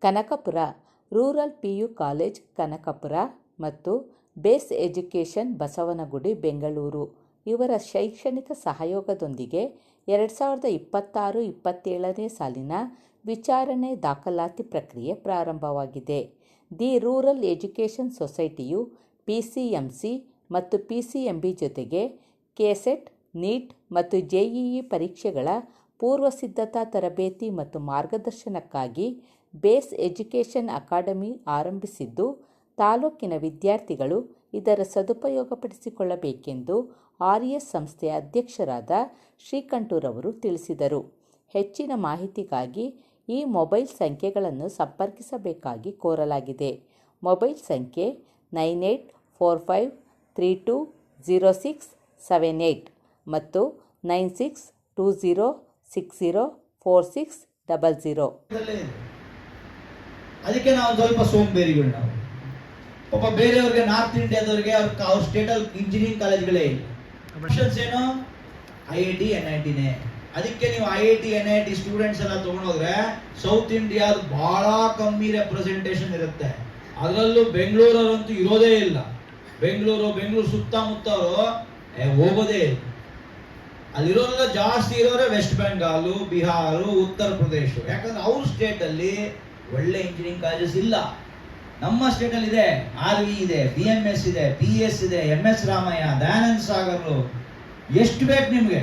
Kanakapura rural PU college Kanakapura ಮತ್ತು base education Basavanagudi Bengaluru ಇವರ ಶೈಕ್ಷಣಿಕ ಸಹಯೋಗದೊಂದಿಗೆ 2026-27ನೇ ಸಾಲಿನ ವಿಚಾರಣೆ ದಾಖಲಾತಿ ಪ್ರಕ್ರಿಯೆ ಪ್ರಾರಂಭವಾಗಿದೆ. ದಿ ರೂರಲ್ ಎಜುಕೇಷನ್ ಸೊಸೈಟಿಯು PCMC ಮತ್ತು PCMB ಜೊತೆಗೆ KCET, NEET ಮತ್ತು JEE ಪರೀಕ್ಷೆಗಳ ಪೂರ್ವಸಿದ್ಧತಾ ತರಬೇತಿ ಮತ್ತು ಮಾರ್ಗದರ್ಶನಕ್ಕಾಗಿ ಬೇಸ್ ಎಜುಕೇಷನ್ ಅಕಾಡೆಮಿ ಆರಂಭಿಸಿದ್ದು, ತಾಲೂಕಿನ ವಿದ್ಯಾರ್ಥಿಗಳು ಇದರ ಸದುಪಯೋಗಪಡಿಸಿಕೊಳ್ಳಬೇಕೆಂದು RS ಸಂಸ್ಥೆಯ ಅಧ್ಯಕ್ಷರಾದ ಶ್ರೀಕಂಠೂರವರು ತಿಳಿಸಿದರು. ಹೆಚ್ಚಿನ ಮಾಹಿತಿಗಾಗಿ ಈ ಮೊಬೈಲ್ ಸಂಖ್ಯೆಗಳನ್ನು ಸಂಪರ್ಕಿಸಬೇಕಾಗಿ ಕೋರಲಾಗಿದೆ. ಮೊಬೈಲ್ ಸಂಖ್ಯೆ 9845320678 ಮತ್ತು 9620604600. ಅದಕ್ಕೆ ನಾವು ಸ್ವಲ್ಪ ಸೋಂಬೇರಿಗಳು. ನಾವು ಪಾಪ ಬೇರೆಯವ್ರಿಗೆ ನಾರ್ತ್ ಇಂಡಿಯಾದವ್ರಿಗೆ ಅವ್ರ ಸ್ಟೇಟಲ್ಲಿ ಇಂಜಿನಿಯರಿಂಗ್ ಕಾಲೇಜ್ಗಳೇ ಇಲ್ಲ. ಏನು IIT NITನೇ. ಅದಕ್ಕೆ ನೀವು IIT NIT ಸ್ಟೂಡೆಂಟ್ಸ್ ಎಲ್ಲ ತಗೊಂಡೋದ್ರೆ ಸೌತ್ ಇಂಡಿಯಾದ ಬಹಳ ಕಮ್ಮಿ ರೆಪ್ರೆಸೆಂಟೇಷನ್ ಇರುತ್ತೆ. ಅದರಲ್ಲೂ ಬೆಂಗಳೂರವರಂತೂ ಇರೋದೇ ಇಲ್ಲ. ಬೆಂಗಳೂರು ಸುತ್ತಮುತ್ತವರು ಹೋಗೋದೇ ಇಲ್ಲ. ಅಲ್ಲಿರೋರೆಲ್ಲ ಜಾಸ್ತಿ ಇರೋರೆ ವೆಸ್ಟ್ ಬೆಂಗಾಲು, ಬಿಹಾರ, ಉತ್ತರ ಪ್ರದೇಶ. ಯಾಕಂದ್ರೆ ಅವ್ರ ಸ್ಟೇಟಲ್ಲಿ ಒಳ್ಳೆ ಇಂಜಿನಿಯರಿಂಗ್ ಕಾಲೇಜಸ್ ಇಲ್ಲ. ನಮ್ಮ ಸ್ಟೇಟಲ್ಲಿ ಇದೆ, RV ಇದೆ, BMS ಇದೆ, PS ಇದೆ, MS ರಾಮಯ್ಯ, ದಯಾನಂದ ಸಾಗರ್, ಎಷ್ಟು ಬೇಕು ನಿಮಗೆ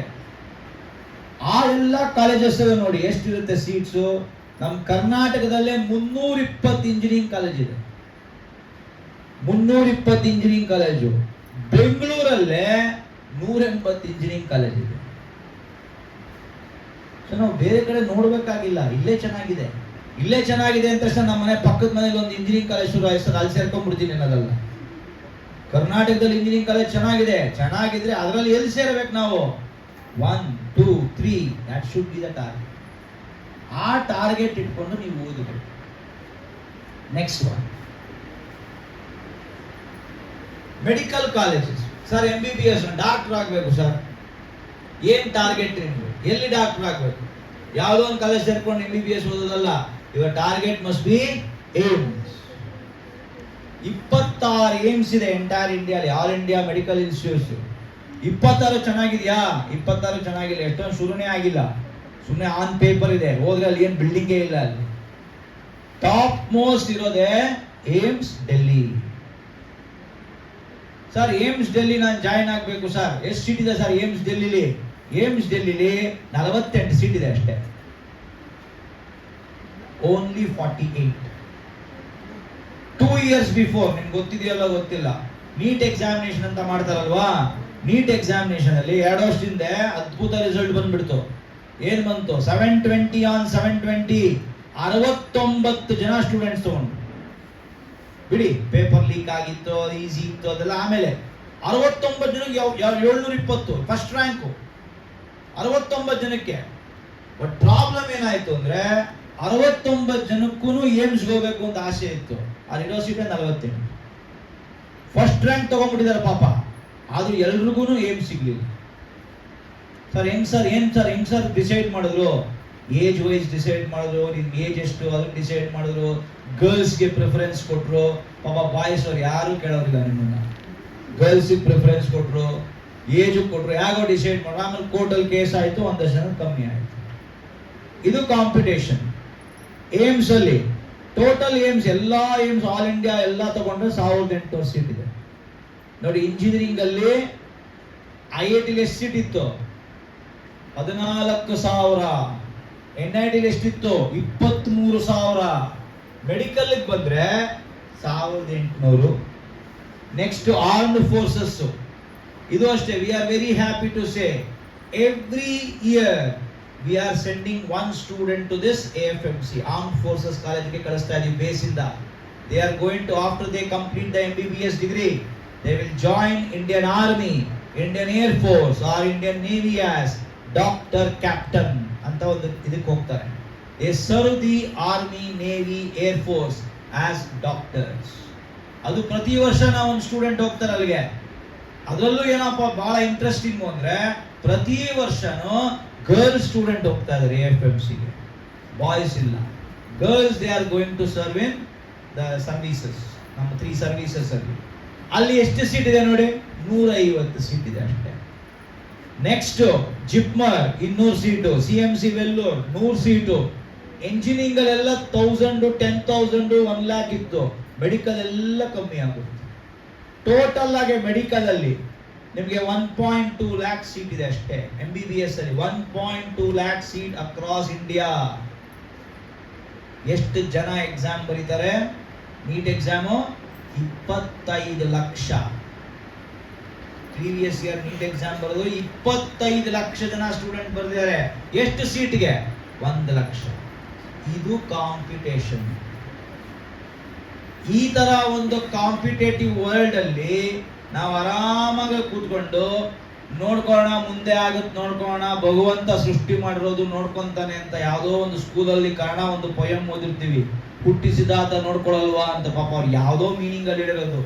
ಆ ಎಲ್ಲ ಕಾಲೇಜಸ್ ನೋಡಿ ಎಷ್ಟಿರುತ್ತೆ ಸೀಟ್ಸು. ನಮ್ಮ ಕರ್ನಾಟಕದಲ್ಲೇ 320 ಇಂಜಿನಿಯರಿಂಗ್ ಕಾಲೇಜ್ ಇದೆ. 320 ಇಂಜಿನಿಯರಿಂಗ್ ಕಾಲೇಜು. ಬೆಂಗಳೂರಲ್ಲೇ 180 ಇಂಜಿನಿಯರಿಂಗ್ ಕಾಲೇಜ್ ಇದೆ. ಸೊ ನಾವು ಬೇರೆ ಕಡೆ ನೋಡ್ಬೇಕಾಗಿಲ್ಲ, ಇಲ್ಲೇ ಚೆನ್ನಾಗಿದೆ ಅಂತ ತಕ್ಷಣ ನಮ್ಮ ಮನೆ ಪಕ್ಕದ ಮನೇಲಿ ಒಂದು ಇಂಜಿನಿಯರಿಂಗ್ ಕಾಲೇಜ್ ಶುರು ಆಯ್ತು, ಅಲ್ಲಿ ಸೇರ್ಕೊಂಡ್ಬಿಡ್ತೀನಿ ಅನ್ನೋದಲ್ಲ. ಕರ್ನಾಟಕದಲ್ಲಿ ಇಂಜಿನಿಯರಿಂಗ್ ಕಾಲೇಜ್ ಚೆನ್ನಾಗಿದ್ರೆ ಅದರಲ್ಲಿ ಎಲ್ಲಿ ಸೇರಬೇಕು ನಾವು? 1, 2, 3 that should be the target. ಆ ಟಾರ್ಗೆಟ್ ಇಟ್ಕೊಂಡು ನೀವು ಓದಬೇಕು. Next one, medical colleges. Sir MBBS doctor ಆಗಬೇಕು ಸರ್, ಏನ್ ಟಾರ್ಗೆಟ್ ನಿಮ್ಗೆ? ಎಲ್ಲಿ ಡಾಕ್ಟರ್ ಆಗಬೇಕು? ಯಾವುದೋ ಒಂದು ಕಾಲೇಜ್ ಸೇರ್ಕೊಂಡು MBBS ಓದೋದಲ್ಲ. Your target must be AIIMS. 26 AIIMS ಇದೆ ಎಂಟೈರ್ ಇಂಡಿಯಾಲಿ, ಆಲ್ ಇಂಡಿಯಾ ಮೆಡಿಕಲ್ ಇನ್ಸ್ಟಿಟ್ಯೂಟ್ಸ್. 26 ಚೆನ್ನಾಗಿದೆಯಾ? 26 ಚೆನ್ನಾಗಿಲ್ಲ. ಎಷ್ಟೊಂದು ಶುರುನೇ ಆಗಿಲ್ಲ, ಸುಮ್ಮನೆ ಆನ್ ಪೇಪರ್ ಇದೆ. ಹೋದ್ರೆ ಅಲ್ಲಿ ಏನು ಬಿಲ್ಡಿಂಗೇ ಇಲ್ಲ. ಅಲ್ಲಿ ಟಾಪ್ ಮೋಸ್ಟ್ ಇರೋದೇ ಏಮ್ಸ್ ಡೆಲ್ಲಿ. ಸರ್ ಏಮ್ಸ್ ಡೆಲ್ಲಿ ನಾನು ಜಾಯಿನ್ ಆಗಬೇಕು ಸರ್, ಎಷ್ಟು ಸೀಟ್ ಇದೆ ಸರ್ ಏಮ್ಸ್ ಡೆಲ್ಲಿಲಿ? ಏಮ್ಸ್ ಡೆಲ್ಲಿಲಿ 48 ಸೀಟ್ ಇದೆ ಅಷ್ಟೇ. ಓನ್ಲಿ 48. 2 years ಬಿಫೋರ್, ನಿಮ್ಗೆ ಗೊತ್ತಿದೆಯಲ್ಲ ಗೊತ್ತಿಲ್ಲ, ನೀಟ್ ಎಕ್ಸಾಮಿನೇಷನ್ ಅಂತ ಮಾಡ್ತಾರಲ್ವಾ, ನೀಟ್ ಎಕ್ಸಾಮಿನೇಷನ್ ಅಲ್ಲಿ 2 ವರ್ಷದಿಂದ ಅದ್ಭುತ ರಿಸಲ್ಟ್ ಬಂದ್ಬಿಡ್ತು. ಏನ್ ಬಂತು? 720 on 720, 69 ಜನ ಸ್ಟೂಡೆಂಟ್ಸ್ ತಗೊಂಡು. ಬಿಡಿ ಪೇಪರ್ ಲೀಕ್ ಆಗಿತ್ತು, ಈಸಿ ಇತ್ತು ಅದೆಲ್ಲ ಆಮೇಲೆ. 69 ಜನಕ್ಕೆ 720 ಫಸ್ಟ್ ರ್ಯಾಂಕು. 69 ಜನಕ್ಕೆ. ಬಟ್ ಪ್ರಾಬ್ಲಮ್ ಏನಾಯ್ತು ಅಂದ್ರೆ 69 ಜನಕ್ಕೂ ಏಮ್ಸ್ ಹೋಗ್ಬೇಕು ಅಂತ ಆಸೆ ಇತ್ತು. ಅಲ್ಲಿ ಯೂನಿವರ್ಸಿಟಿ 48 ಫಸ್ಟ್ ರ್ಯಾಂಕ್ ತಗೊಂಡ್ಬಿಟ್ಟಿದ್ದಾರೆ ಪಾಪ. ಆದ್ರೂ ಎಲ್ರಿಗೂ ಏಮ್ಸ್ ಸಿಗ್ಲಿಲ್ಲ. ಸರ್ ಹೆಂಗ್ ಸರ್ ಡಿಸೈಡ್ ಮಾಡಿದ್ರು? ಏಜ್ ವೈಸ್ ಡಿಸೈಡ್ ಮಾಡಿದ್ರು. ನಿಮ್ ಏಜ್ ಎಷ್ಟು ಅದನ್ನ ಡಿಸೈಡ್ ಮಾಡಿದ್ರು. ಗರ್ಲ್ಸ್ಗೆ ಪ್ರಿಫರೆನ್ಸ್ ಕೊಟ್ರು. ಪಾಪ ಬಾಯ್ಸ್ ಅವ್ರು ಯಾರು ಕೇಳೋರಿಲ್ಲ ನಿಮ್ಮನ್ನ. ಗರ್ಲ್ಸ್ ಪ್ರಿಫರೆನ್ಸ್ ಕೊಟ್ರು, ಏಜ್ ಕೊಟ್ರು, ಯಾಗೋ ಡಿಸೈಡ್ ಮಾಡ್ರು. ಆಮೇಲೆ ಕೋರ್ಟಲ್ಲಿ ಕೇಸ್ ಆಯ್ತು, 1 ಜನ ಕಮ್ಮಿ ಆಯ್ತು. ಇದು ಕಾಂಪಿಟೇಷನ್. ಏಮ್ಸ್ ಅಲ್ಲಿ ಟೋಟಲ್ ಏಮ್ಸ್ ಎಲ್ಲಾ ಏಮ್ಸ್ ಆಲ್ ಇಂಡಿಯಾ ಎಲ್ಲ ತಗೊಂಡ್ರೆ 1800 ಸೀಟ್ ಇದೆ ನೋಡಿ. ಇಂಜಿನಿಯರಿಂಗ್ ಅಲ್ಲಿ IIT ಎಷ್ಟು ಸೀಟ್ ಇತ್ತು? 14,000. NIT ಎಷ್ಟಿತ್ತು? 23,000. ಮೆಡಿಕಲ್ ಬಂದ್ರೆ 1,800. Next armed forces. ಇದು ಅಷ್ಟೇ. We are very happy to say every year we are sending one student to this AFMC Armed Forces College ಗೆ ಕಳಿಸ್ತಾ ಇದೀವಿ ಬೇಸ್ ಇಂದ. They are going to, after they complete the MBBS degree, they will join Indian Army, Indian Air Force or Indian Navy as Doctor Captain ಅಂತ ಒಂದು ಇದಕ್ಕೆ ಹೋಗ್ತಾರೆ. They serve the Army, Navy, Air Force as doctors. ಅದು ಪ್ರತಿ ವರ್ಷ ನಾವು ಒಂದು student ಹೋಗ್ತಾರೆ ಅಲ್ಲಿಗೆ. ಅದರಲ್ಲೂ ಏನಪ್ಪ ಬಹಳ ಇಂಟ್ರೆಸ್ಟಿಂಗ್ ಅಂದ್ರೆ ಪ್ರತಿ ವರ್ಷನೂ ಗರ್ಲ್ ಸ್ಟೂಡೆಂಟ್ ಹೋಗ್ತಾ ಇದ್ದಾರೆ AFMC ಗೆ. ಬಾಯ್ಸ್ ಇಲ್ಲ. Girls they are going to serve in the services, ನಮ್ಮ 3 ಸರ್ವೀಸಸ್ ಅಲ್ಲಿ ಎಷ್ಟು ಸೀಟ್ ಇದೆ ನೋಡಿ, 150 ಸೀಟ್ ಇದೆ ಅಷ್ಟೇ. Next JIPMER 200 seat, CMC Vellore 100 seat. Engineering ಅಲ್ಲೆಲ್ಲ 1000, 10,000, 1 lakh ಇತ್ತು. ಮೆಡಿಕಲ್ ಎಲ್ಲ ಕಮ್ಮಿ ಆಗುತ್ತೆ. ಟೋಟಲ್ ಆಗಿ ಮೆಡಿಕಲ್ ಅಲ್ಲಿ ನಿಮಗೆ 1.2 lakh ಸೀಟ್ ಇದೆ ಅಷ್ಟೇ. MBBS ಅಲ್ಲಿ 1.2 lakh ಸೀಟ್ ಅಕ್ರಾಸ್ ಇಂಡಿಯಾ. ಎಷ್ಟು ಜನ ಎಕ್ಸಾಮ್ ಬರೀತಾರೆ? NEET exam 25 lakh. Previous year NEET exam ಬರೆದು 25 ಲಕ್ಷ ಜನ ಸ್ಟೂಡೆಂಟ್ ಬರೆದಿದ್ದಾರೆ. ಎಷ್ಟು ಸೀಟ್ಗೆ? 1 ಲಕ್ಷ. ಇದು ಕಾಂಪಿಟೇಷನ್. ಈ ತರ ಒಂದು ಕಾಂಪಿಟೇಟಿವ್ ವರ್ಲ್ಡ್ ಅಲ್ಲಿ ನಾವು ಆರಾಮಾಗಿ ಕೂತ್ಕೊಂಡು ನೋಡ್ಕೊಳ್ಳೋಣ, ಮುಂದೆ ಆಗುತ್ತೆ ನೋಡ್ಕೊಳ್ಳೋಣ, ಭಗವಂತ ಸೃಷ್ಟಿ ಮಾಡಿರೋದು ನೋಡ್ಕೊಂತಾನೆ ಅಂತ ಯಾವುದೋ ಒಂದು ಸ್ಕೂಲಲ್ಲಿ ಕನ್ನಡ ಒಂದು ಪೊಯಮ್ ಓದಿರ್ತೀವಿ, ಹುಟ್ಟಿಸಿದಾತ ನೋಡ್ಕೊಳ್ಳಲ್ವಾ ಅಂತ. ಪಾಪ ಅವ್ರು ಯಾವುದೋ ಮೀನಿಂಗ್ ಅಲ್ಲಿ ಹೇಳಿರೋದು.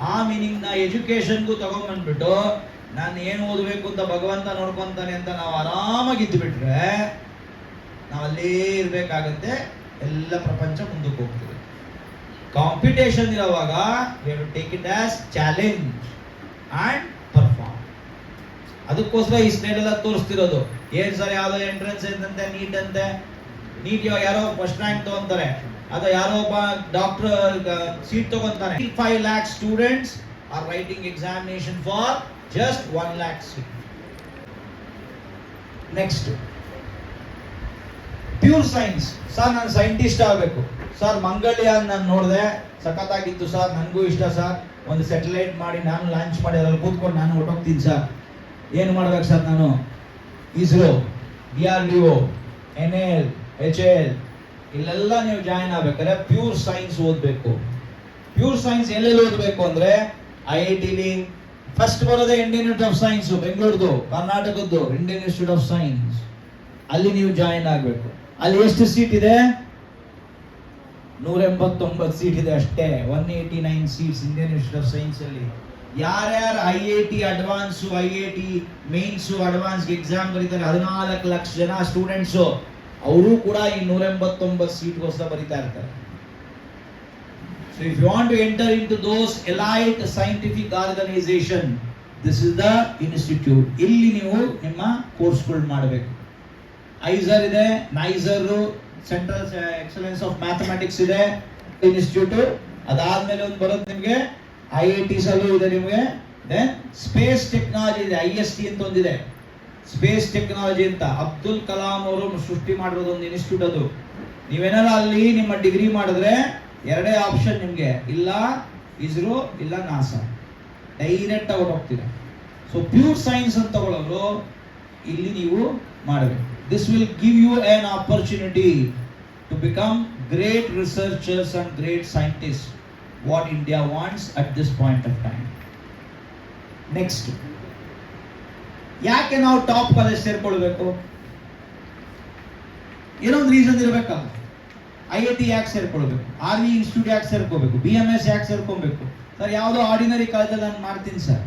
ಆ ಮೀನಿಂಗ್ ನ ಎಜುಕೇಶನ್ಗೂ ತಗೊಂಡ್ಬಂದ್ಬಿಟ್ಟು ನಾನು ಏನು ಓದಬೇಕು ಅಂತ ಭಗವಂತ ನೋಡ್ಕೊಂತಾನೆ ಅಂತ ನಾವು ಆರಾಮಾಗಿ ಇದ್ದುಬಿಟ್ರೆ ನಾವು ಅಲ್ಲೇ ಇರ್ಬೇಕಾಗತ್ತೆ. ಎಲ್ಲ ಪ್ರಪಂಚ ಮುಂದಕ್ಕೆ ಹೋಗ್ತದೆ. ಕಾಂಪಿಟೇಷನ್ ಇರುವಾಗ we have to take it as challenge and perform. ಅದಕ್ಕೋಸ್ಕರ ಈ ಸ್ಲೈಡ್ ಎಲ್ಲ ತೋರಿಸ್ತಿರೋದು. ಏನ್ ಸರ್ ಯಾವ್ದೋ ಎಂಟ್ರೆನ್ಸ್ ಅಂತೆ, ನೀಟ್ ಅಂತೆ. ನೀಟ್ ಯಾರೋ ಫಸ್ಟ್ ರ್ಯಾಂಕ್ ತಗೊಂತಾರೆ, ಅಥವಾ ಯಾರೋ ಒಬ್ಬ ಡಾಕ್ಟರ್ ಸೀಟ್ ತಗೊಂತಾನೆ. 5 lakh students are writing examination for just 1 lakh seat. Next pure science. Sir ನಾನು ಸೈಂಟಿಸ್ಟ್ ಆಗಬೇಕು ಸರ್, ಮಂಗಳಯಾನ್ ನಾನು ನೋಡಿದೆ, ಸಖತ್ತಾಗಿತ್ತು ಸರ್, ನನಗೂ ಇಷ್ಟ ಸರ್, ಒಂದು ಸ್ಯಾಟಲೈಟ್ ಮಾಡಿ ನಾನು ಲಾಂಚ್ ಮಾಡಿ ಅದ್ರಲ್ಲಿ ಕೂತ್ಕೊಂಡು ನಾನು ಹೊರಟೋಗ್ತೀನಿ ಸರ್. ಏನು ಮಾಡ್ಬೇಕು ಸರ್ ನಾನು? ಇಸ್ರೋ, DRDO, NL, HAL ಇಲ್ಲೆಲ್ಲ ನೀವು ಜಾಯಿನ್ ಆಗ್ಬೇಕಾದ್ರೆ ಪ್ಯೂರ್ ಸೈನ್ಸ್ ಓದಬೇಕು. ಪ್ಯೂರ್ ಸೈನ್ಸ್ ಎಲ್ಲೆಲ್ಲಿ ಓದಬೇಕು ಅಂದ್ರೆ IIT ಫಸ್ಟ್ ಬರೋದೇ ಇಂಡಿಯನ್ ಇನ್ಸ್ಟಿಟ್ಯೂಟ್ ಆಫ್ ಸೈನ್ಸ್ ಬೆಂಗಳೂರುದು, ಕರ್ನಾಟಕದ್ದು ಇಂಡಿಯನ್ ಇನ್ಸ್ಟಿಟ್ಯೂಟ್ ಆಫ್ ಸೈನ್ಸ್. ಅಲ್ಲಿ ನೀವು ಜಾಯಿನ್ ಆಗಬೇಕು. ಅಲ್ಲಿ ಎಷ್ಟು ಸೀಟ್ ಇದೆ? 189 ಸೀಟ್ ಇದೆ ಅಷ್ಟೇ. 189 seats Indian Institute of science ಅಲ್ಲಿ. ಯಾರ್ಯಾರು IIT advance, IIT mains advance exam ಬರೀತಾರೆ 14 ಲಕ್ಷ ಜನ ಸ್ಟೂಡೆಂಟ್ಸ್, ಅವರು ಕೂಡ ಈ 189 ಸೀಟ್ಗೋಸ್ಕರ ಬರೀತಾ ಇರ್ತಾರೆ. So if you want to enter into those elite scientific organization, this is the institute. ಇಲ್ಲಿ ನೀವು ನಿಮ್ಮ ಕೋರ್ಸ್ಗಳು ಮಾಡಬೇಕು. ಐಸರ್ ಇದೆ, nicer central excellence of mathematics ಇದೆ ಇನ್ಸ್ಟಿಟ್ಯೂಟ್. ಅದಾದ್ಮೇಲೆ ಒಂದು ಬರುತ್ತೆ ನಿಮಗೆ IITs ಅಲ್ಲೂ ಇದೆ ನಿಮಗೆ. ದೆನ್ ಸ್ಪೇಸ್ ಟೆಕ್ನಾಲಜಿ ಇದೆ, IST ಅಂತ ಒಂದಿದೆ. ಸ್ಪೇಸ್ ಟೆಕ್ನಾಲಜಿ ಅಂತ ಅಬ್ದುಲ್ ಕಲಾಂ ಅವರು ಸೃಷ್ಟಿ ಮಾಡಿರೋದು ಒಂದು ಇನ್ಸ್ಟಿಟ್ಯೂಟ್ ಅದು. ನೀವೇನಾದ್ರು ಅಲ್ಲಿ ನಿಮ್ಮ ಡಿಗ್ರಿ ಮಾಡಿದ್ರೆ ಎರಡೇ ಆಪ್ಷನ್ ನಿಮಗೆ, ಇಲ್ಲ ಇಸ್ರೋ ಇಲ್ಲ ನಾಸಾ, ಡೈರೆಕ್ಟ್ ಆಗಿ ಹೋಗ್ತೀರಾ. ಸೊ ಪ್ಯೂರ್ ಸೈನ್ಸ್ ಅಂತ ತಗೊಳ್ಳೋರು ಇಲ್ಲಿ ನೀವು ಮಾಡಬೇಕು. This will give you an opportunity to become great researchers and great scientists, what India wants at this point of time. Next, ಯಾಕೆ ನಾವು ಟಾಪ್ ಕಾಲೇಜ್ ಸೇರ್ಕೊಳ್ಬೇಕು? ಏನೋ ಒಂದು ರೀಸನ್ ಇರಬೇಕಲ್ಲ. IIT ಯಾಕೆ ಸೇರ್ಕೊಳ್ಬೇಕು? ಆರ್ಮಿ ಇನ್ಸ್ಟಿಟ್ಯೂಟ್ ಯಾಕೆ ಸೇರ್ಕೋಬೇಕು? BMS ಯಾಕೆ ಸೇರ್ಕೊಬೇಕು? ಸರ್ ಯಾವುದೋ ಆರ್ಡಿನರಿ ಕಾಲೇಜಲ್ಲಿ ನಾನು ಮಾಡ್ತೀನಿ ಸರ್.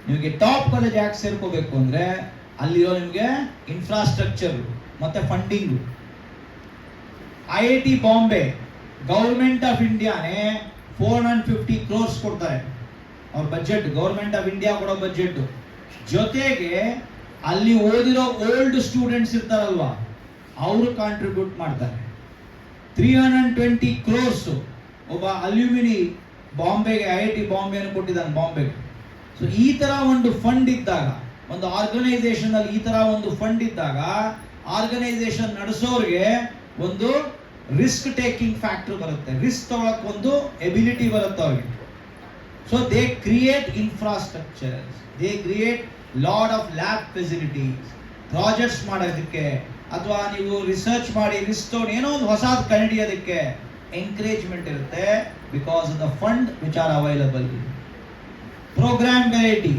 ನಿಮಗೆ ಟಾಪ್ ಕಾಲೇಜ್ ಯಾಕೆ ಸೇರ್ಕೋಬೇಕು ಅಂದ್ರೆ ಅಲ್ಲಿರೋ ನಿಮಗೆ ಇನ್ಫ್ರಾಸ್ಟ್ರಕ್ಚರ್ ಮತ್ತೆ funding. IIT Bombay government of ಇಂಡಿಯಾನೇ 450 crores ಕೊಡ್ತಾರೆ ಅವ್ರ ಬಜೆಟ್, ಗೌರ್ಮೆಂಟ್ ಆಫ್ ಇಂಡಿಯಾ ಕೊಡೋ ಬಜೆಟ್. ಜೊತೆಗೆ ಅಲ್ಲಿ ಓದಿರೋ ಓಲ್ಡ್ ಸ್ಟೂಡೆಂಟ್ಸ್ ಇರ್ತಾರಲ್ವಾ, ಅವರು ಕಾಂಟ್ರಿಬ್ಯೂಟ್ ಮಾಡ್ತಾರೆ. 320 crores ಒಬ್ಬ ಅಲ್ಯೂಮಿನಿ ಬಾಂಬೆಗೆ, IIT ಬಾಂಬೆಯನ್ನು ಕೊಟ್ಟಿದ್ದಾನೆ ಬಾಂಬೆಗೆ. ಸೊ ಈ ತರ ಒಂದು ಫಂಡ್ ಇದ್ದಾಗ, ಒಂದು ಆರ್ಗನೈಸೇಷನ್ ಅಲ್ಲಿ ಈ ತರ ಒಂದು ಫಂಡ್ ಇದ್ದಾಗ, ಆರ್ಗನೈಸೇಷನ್ ನಡೆಸೋರಿಗೆ ಒಂದು ರಿಸ್ಕ್ ಟೇಕಿಂಗ್ ಫ್ಯಾಕ್ಟರ್ ಬರುತ್ತೆ, ರಿಸ್ಕ್ ತಗೊಳಕ್ ಒಂದು ಎಬಿಲಿಟಿ ಬರುತ್ತೆ ಅವ್ರಿಗೆ. So they create infrastructures, they create lot of lab facilities, projects ಮಾಡೋದಕ್ಕೆ ಅಥವಾ ನೀವು ರಿಸರ್ಚ್ ಮಾಡಿ ರಿಸ್ಕ್ ತಗೊಂಡು ಏನೋ ಒಂದು ಹೊಸದು ಕಂಡುಹಿಡಿಯೋದಕ್ಕೆ ಎಂಕರೇಜ್ಮೆಂಟ್ ಇರುತ್ತೆ. Because of the fund which are available. Programme variety,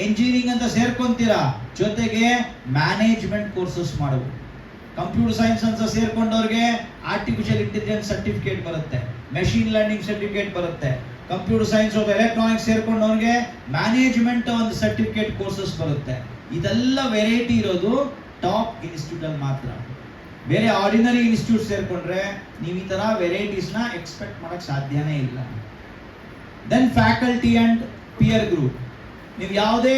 engineering ಅಂತ ಸೇರ್ಕೊಂತೀರಾ, ಜೊತೆಗೆ ಮ್ಯಾನೇಜ್ಮೆಂಟ್ ಕೋರ್ಸಸ್ ಮಾಡಬಹುದು. ಕಂಪ್ಯೂಟರ್ ಸೈನ್ಸ್ ಅಂತ ಸೇರ್ಕೊಂಡವ್ರಿಗೆ ಆರ್ಟಿಫಿಷಿಯಲ್ ಇಂಟೆಲಿಜೆನ್ಸ್ ಸರ್ಟಿಫಿಕೇಟ್ ಬರುತ್ತೆ, ಮೆಷಿನ್ ಲರ್ನಿಂಗ್ ಸರ್ಟಿಫಿಕೇಟ್ ಬರುತ್ತೆ. ಕಂಪ್ಯೂಟರ್ ಸೈನ್ಸ್ ಅಥವಾ ಎಲೆಕ್ಟ್ರಾನಿಕ್ಸ್ ಸೇರ್ಕೊಂಡವ್ರಿಗೆ ಮ್ಯಾನೇಜ್ಮೆಂಟ್ ಒಂದು ಸರ್ಟಿಫಿಕೇಟ್ ಕೋರ್ಸಸ್ ಬರುತ್ತೆ. ಇದೆಲ್ಲ ವೆರೈಟಿ ಇರೋದು ಟಾಪ್ ಇನ್ಸ್ಟಿಟ್ಯೂಟ್ ಅಲ್ಲಿ ಮಾತ್ರ. ಬೇರೆ ಆರ್ಡಿನರಿ ಇನ್ಸ್ಟಿಟ್ಯೂಟ್ ಸೇರ್ಕೊಂಡ್ರೆ ನೀವು ಈ ತರ ವೆರೈಟೀಸ್ನ ಎಕ್ಸ್ಪೆಕ್ಟ್ ಮಾಡಕ್ ಸಾಧ್ಯನೇ ಇಲ್ಲ. Then faculty and peer group. ನೀವು ಯಾವುದೇ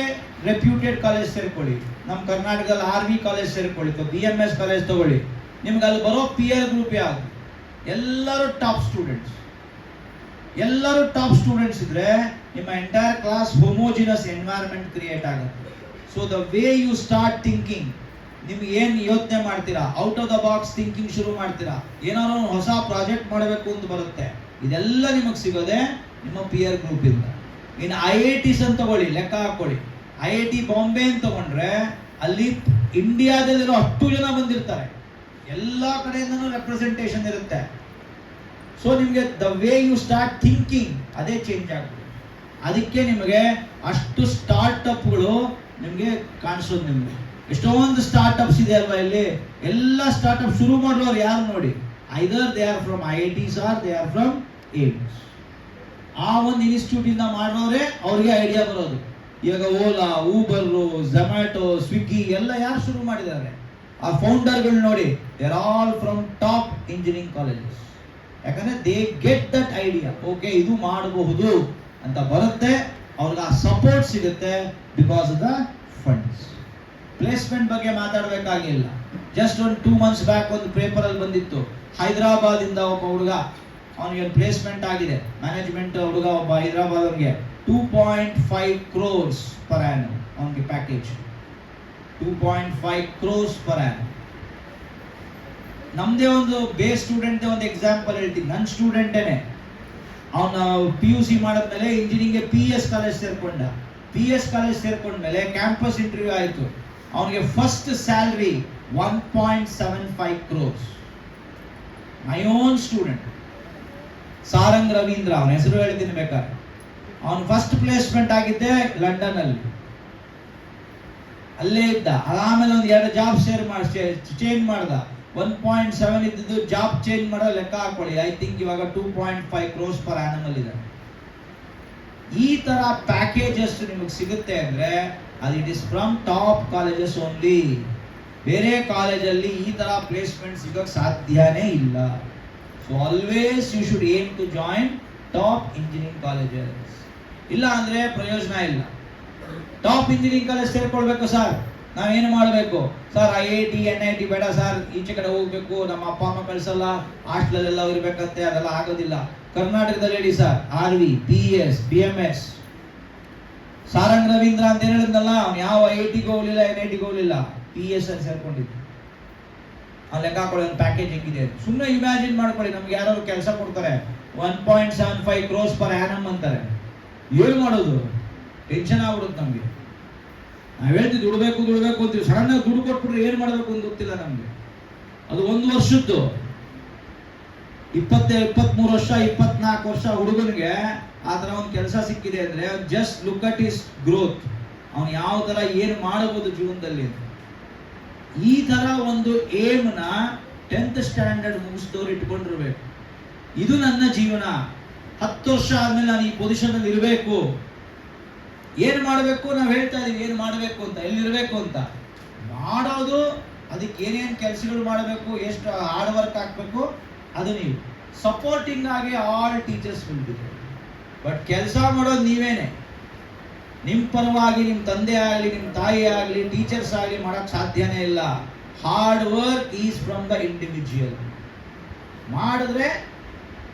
ರೆಪ್ಯೂಟೆಡ್ ಕಾಲೇಜ್ ಸೇರ್ಕೊಳ್ಳಿ, ನಮ್ಮ ಕರ್ನಾಟಕದಲ್ಲಿ RV ಕಾಲೇಜ್ ಸೇರ್ಕೊಳ್ಳಿ ಅಥವಾ BMS ಕಾಲೇಜ್ ತಗೊಳ್ಳಿ, ನಿಮ್ಗೆ ಅಲ್ಲಿ ಬರೋ ಪಿಯರ್ ಗ್ರೂಪ್ ಯಾವುದು? ಎಲ್ಲರೂ ಟಾಪ್ ಸ್ಟೂಡೆಂಟ್ಸ್ ಇದ್ರೆ ನಿಮ್ಮ entire class homogeneous environment create ಆಗುತ್ತೆ. So the way you start thinking, ನಿಮ್ಗೆ ಏನು ಯೋಚನೆ ಮಾಡ್ತೀರಾ, out of the box thinking ಶುರು ಮಾಡ್ತೀರಾ, ಏನಾದ್ರು ಹೊಸ ಪ್ರಾಜೆಕ್ಟ್ ಮಾಡಬೇಕು ಅಂತ ಬರುತ್ತೆ, ಇದೆಲ್ಲ ನಿಮಗೆ ಸಿಗೋದೆ ನಿಮ್ಮ ಪಿಯರ್ ಗ್ರೂಪ್ ಇಂದ. ಇನ್ನು IITs ಅಂತ ತಗೊಳ್ಳಿ, ಲೆಕ್ಕ ಹಾಕೊಳ್ಳಿ. IIT ಬಾಂಬೆ ಅಂತ ತಗೊಂಡ್ರೆ ಅಲ್ಲಿ ಇಂಡಿಯಾದಲ್ಲಿರೋ 10 ಜನ ಬಂದಿರ್ತಾರೆ, ಎಲ್ಲ ಕಡೆಯಿಂದನೂ ರೆಪ್ರೆಸೆಂಟೇಷನ್ ಇರುತ್ತೆ. ಸೊ ನಿಮಗೆ the way you start thinking ಅದೇ ಚೇಂಜ್ ಆಗುತ್ತೆ. ಅದಕ್ಕೆ ನಿಮಗೆ ಅಷ್ಟು ಸ್ಟಾರ್ಟ್ಅಪ್ಗಳು ನಿಮಗೆ ಕಾಣಿಸೋದು. ನಿಮಗೆ ಎಷ್ಟೊಂದು ಸ್ಟಾರ್ಟ್ಅಪ್ಸ್ ಇದೆ ಅಲ್ವಾ ಇಲ್ಲಿ, ಎಲ್ಲ ಸ್ಟಾರ್ಟ್ಅಪ್ ಶುರು ಮಾಡೋರು ಯಾರು ನೋಡಿ, either they are from IITs or they are from AIIMS. ಆ ಒಂದು ಇನ್ಸ್ಟಿಟ್ಯೂಟ್ ಇಂದ ಮಾಡೋರೆ ಅವ್ರಿಗೆ ಐಡಿಯಾ ಬರೋದು. ಇವಾಗ ಓಲಾ, ಊಬರ್, ಝೊಮ್ಯಾಟೊ, ಸ್ವಿಗ್ಗಿ ಎಲ್ಲ ಯಾರು ಶುರು ಮಾಡಿದ್ದಾರೆ, ಆ ಫೌಂಡರ್ಗಳು ನೋಡಿ, they are all from top engineering colleges. ಯಾಕಂದ್ರೆ they get that idea, okay ಇದು ಮಾಡಬಹುದು ಅಂತ ಬರುತ್ತೆ, ಅವ್ರಿಗೆ ಆ ಸಪೋರ್ಟ್ ಸಿಗುತ್ತೆ because of the funds. Placement ಬಗ್ಗೆ ಮಾತಾಡಬೇಕಾಗಿಲ್ಲ. ಜಸ್ಟ್ ಒಂದು 2 months ಬ್ಯಾಕ್ ಒಂದು ಪೇಪರ್ ಅಲ್ಲಿ ಬಂದಿತ್ತು, ಹೈದರಾಬಾದ್ ಇಂದ ಒಬ್ಬ ಹುಡುಗ, ಅವನಿಗೆ ಪ್ಲೇಸ್ಮೆಂಟ್ ಆಗಿದೆ, ಮ್ಯಾನೇಜ್ಮೆಂಟ್ ಹುಡುಗ ಒಬ್ಬ ಹೈದರಾಬಾದ್ ಅವನಿಗೆ 2.5 crores per annum ಅವನಿಗೆ ಪ್ಯಾಕೇಜ್. 2.5 crores per annum. ನಮ್ದೇ ಒಂದು ಬೇಸ್ ಸ್ಟೂಡೆಂಟ್ ಒಂದು ಎಕ್ಸಾಂಪಲ್ ಹೇಳ್ತೀನಿ. ನನ್ನ ಸ್ಟೂಡೆಂಟೇನೆ, ಅವನ PUC ಮಾಡಿದ್ಮೇಲೆ ಇಂಜಿನಿಯರಿಂಗ್ಗೆ PS ಕಾಲೇಜ್ ಸೇರ್ಕೊಂಡ. PS ಕಾಲೇಜ್ ಸೇರ್ಕೊಂಡ್ಮೇಲೆ ಕ್ಯಾಂಪಸ್ ಇಂಟರ್ವ್ಯೂ ಆಯಿತು. ಅವನಿಗೆ first salary 1.75 crores. My own student Sarang Ravindra, ಅವನ ಹೆಸರು ಹೇಳ್ತೀನಿ ಬೇಕಾದ್ರೆ. ಅವನು ಫಸ್ಟ್ ಪ್ಲೇಸ್ಮೆಂಟ್ ಆಗಿದ್ದೆ ಲಂಡನ್ ಅಲ್ಲಿ, ಅಲ್ಲೇ ಇದ್ದ. ಆಮೇಲೆ ಒಂದು 2 ಜಾಬ್ ಚೇಂಜ್ ಮಾಡ್ದ. 1.7 ಇದ್ದಿದ್ದು ಜಾಬ್ ಚೇಂಜ್ ಮಾಡೋ ಲೆಕ್ಕ ಹಾಕೊಳ್ಳಿ, ಐ ಥಿಂಕ್ ಇವಾಗ 2.5 crores per annum ಅಲ್ಲಿ ಇದೆ. ಈ ತರ ಪ್ಯಾಕೇಜಸ್ ನಿಮಗೆ ಸಿಗುತ್ತೆ ಅಂದ್ರೆ ಅದು it is from top colleges only. ಬೇರೆ ಕಾಲೇಜಲ್ಲಿ ಈ ತರ ಪ್ಲೇಸ್ಮೆಂಟ್ ಸಿಗೋಕ್ ಸಾಧ್ಯನೇ ಇಲ್ಲ. So always you should aim to join top engineering colleges. ಇಲ್ಲ ಅಂದ್ರೆ ಪ್ರಯೋಜನ ಇಲ್ಲ. ಟಾಪ್ ಇಂಜಿನಿಯರಿಂಗ್ ಕಾಲೇಜ್ ಸೇರ್ಕೊಳ್ಬೇಕು ಸರ್, ನಾವೇನು ಮಾಡಬೇಕು ಸರ್? IIT NIT ಬೇಡ ಸರ್, ಈಚೆ ಕಡೆ ಹೋಗ್ಬೇಕು, ನಮ್ಮ ಅಪ್ಪ ಅಮ್ಮ ಕಳಿಸಲ್ಲ, ಹಾಸ್ಟೆಲ್ ಇರ್ಬೇಕಂತೆ, ಅದೆಲ್ಲ ಆಗೋದಿಲ್ಲ. ಕರ್ನಾಟಕದಲ್ಲಿ ಹೇಳಿ sir, RV, BS, BMS. Sarang Ravindra ಅಂತ ಏನ್ ಹೇಳಿದ್ನಲ್ಲ, ಅವ್ನು ಯಾವ IITಗೆ ಹೋಗ್ಲಿಲ್ಲ, NITಗೆ ಹೋಗ್ಲಿಲ್ಲ, PS ಅಲ್ಲಿ ಸೇರ್ಕೊಂಡಿದ್ದು. ಆ ಲೆಕ್ಕ ಹಾಕೊಳ್ಳಿ ಒಂದು ಪ್ಯಾಕೇಜ್ ಹೆಂಗಿದೆ. ಸುಮ್ಮನೆ ಇಮ್ಯಾಜಿನ್ ಮಾಡ್ಕೊಳ್ಳಿ, ನಮ್ಗೆ ಯಾರು ಕೆಲಸ ಕೊಡ್ತಾರೆ 1.75 crores per annum ಅಂತಾರೆ, ಏನು ಮಾಡೋದು? ಟೆನ್ಷನ್ ಆಗ್ಬಿಡುತ್ತೆ ನಮ್ಗೆ. ನಾವ್ ಹೇಳ್ತೀವಿ ದುಡ್ಬೇಕು ಅಂತೀವಿ, ಸಡನ್ ಆಗಿ ದುಡ್ಡು ಕೊಟ್ಬಿಟ್ರೆ ಏನ್ ಮಾಡ್ಬೇಕು ಅಂತ ಗೊತ್ತಿಲ್ಲ ನಮ್ಗೆ. ಅದು 1 ವರ್ಷದ್ದು, 23 ವರ್ಷ 24 ವರ್ಷ ಹುಡುಗನಿಗೆ ಆ ತರ ಒಂದು ಕೆಲಸ ಸಿಕ್ಕಿದೆ ಅಂದ್ರೆ just look at his growth, ಅವನು ಯಾವ ತರ ಏನು ಮಾಡಬಹುದು ಜೀವನದಲ್ಲಿ. ಈ ತರ ಒಂದು ಏಮ್ ನ 10th ಸ್ಟ್ಯಾಂಡರ್ಡ್ ಮುಗಿಸಿದವ್ರು ಇಟ್ಕೊಂಡಿರ್ಬೇಕು. ಇದು ನನ್ನ ಜೀವನ, 10 ವರ್ಷ ಆದ್ಮೇಲೆ ನಾನು ಈ ಪೊಸಿಷನ್ ಅಲ್ಲಿ ಇರಬೇಕು, ಏನ್ ಮಾಡಬೇಕು, ನಾವು ಹೇಳ್ತಾ ಇದೀವಿ ಏನ್ ಮಾಡಬೇಕು ಅಂತ, ಎಲ್ಲಿರ್ಬೇಕು ಅಂತ ಮಾಡೋದು. ಅದಕ್ಕೆ ಏನೇನು ಕೆಲಸಗಳು ಮಾಡಬೇಕು, ಎಷ್ಟು ಹಾರ್ಡ್ ವರ್ಕ್ ಹಾಕ್ಬೇಕು, ಅದು ನೀವು ಸಪೋರ್ಟಿಂಗ್ ಆಗಿ ಆಲ್ ಟೀಚರ್ಸ್ ಬಿಟ್ಟಿದೆ. ಬಟ್ ಕೆಲಸ ಮಾಡೋದು ನೀವೇನೆ. ನಿಮ್ಮ ಪರವಾಗಿ ನಿಮ್ಮ ತಂದೆ ಆಗಲಿ, ನಿಮ್ಮ ತಾಯಿ ಆಗಲಿ, ಟೀಚರ್ಸ್ ಆಗಲಿ ಮಾಡಕ್ ಸಾಧ್ಯನೇ ಇಲ್ಲ. Hard work is from the individual. ಮಾಡಿದ್ರೆ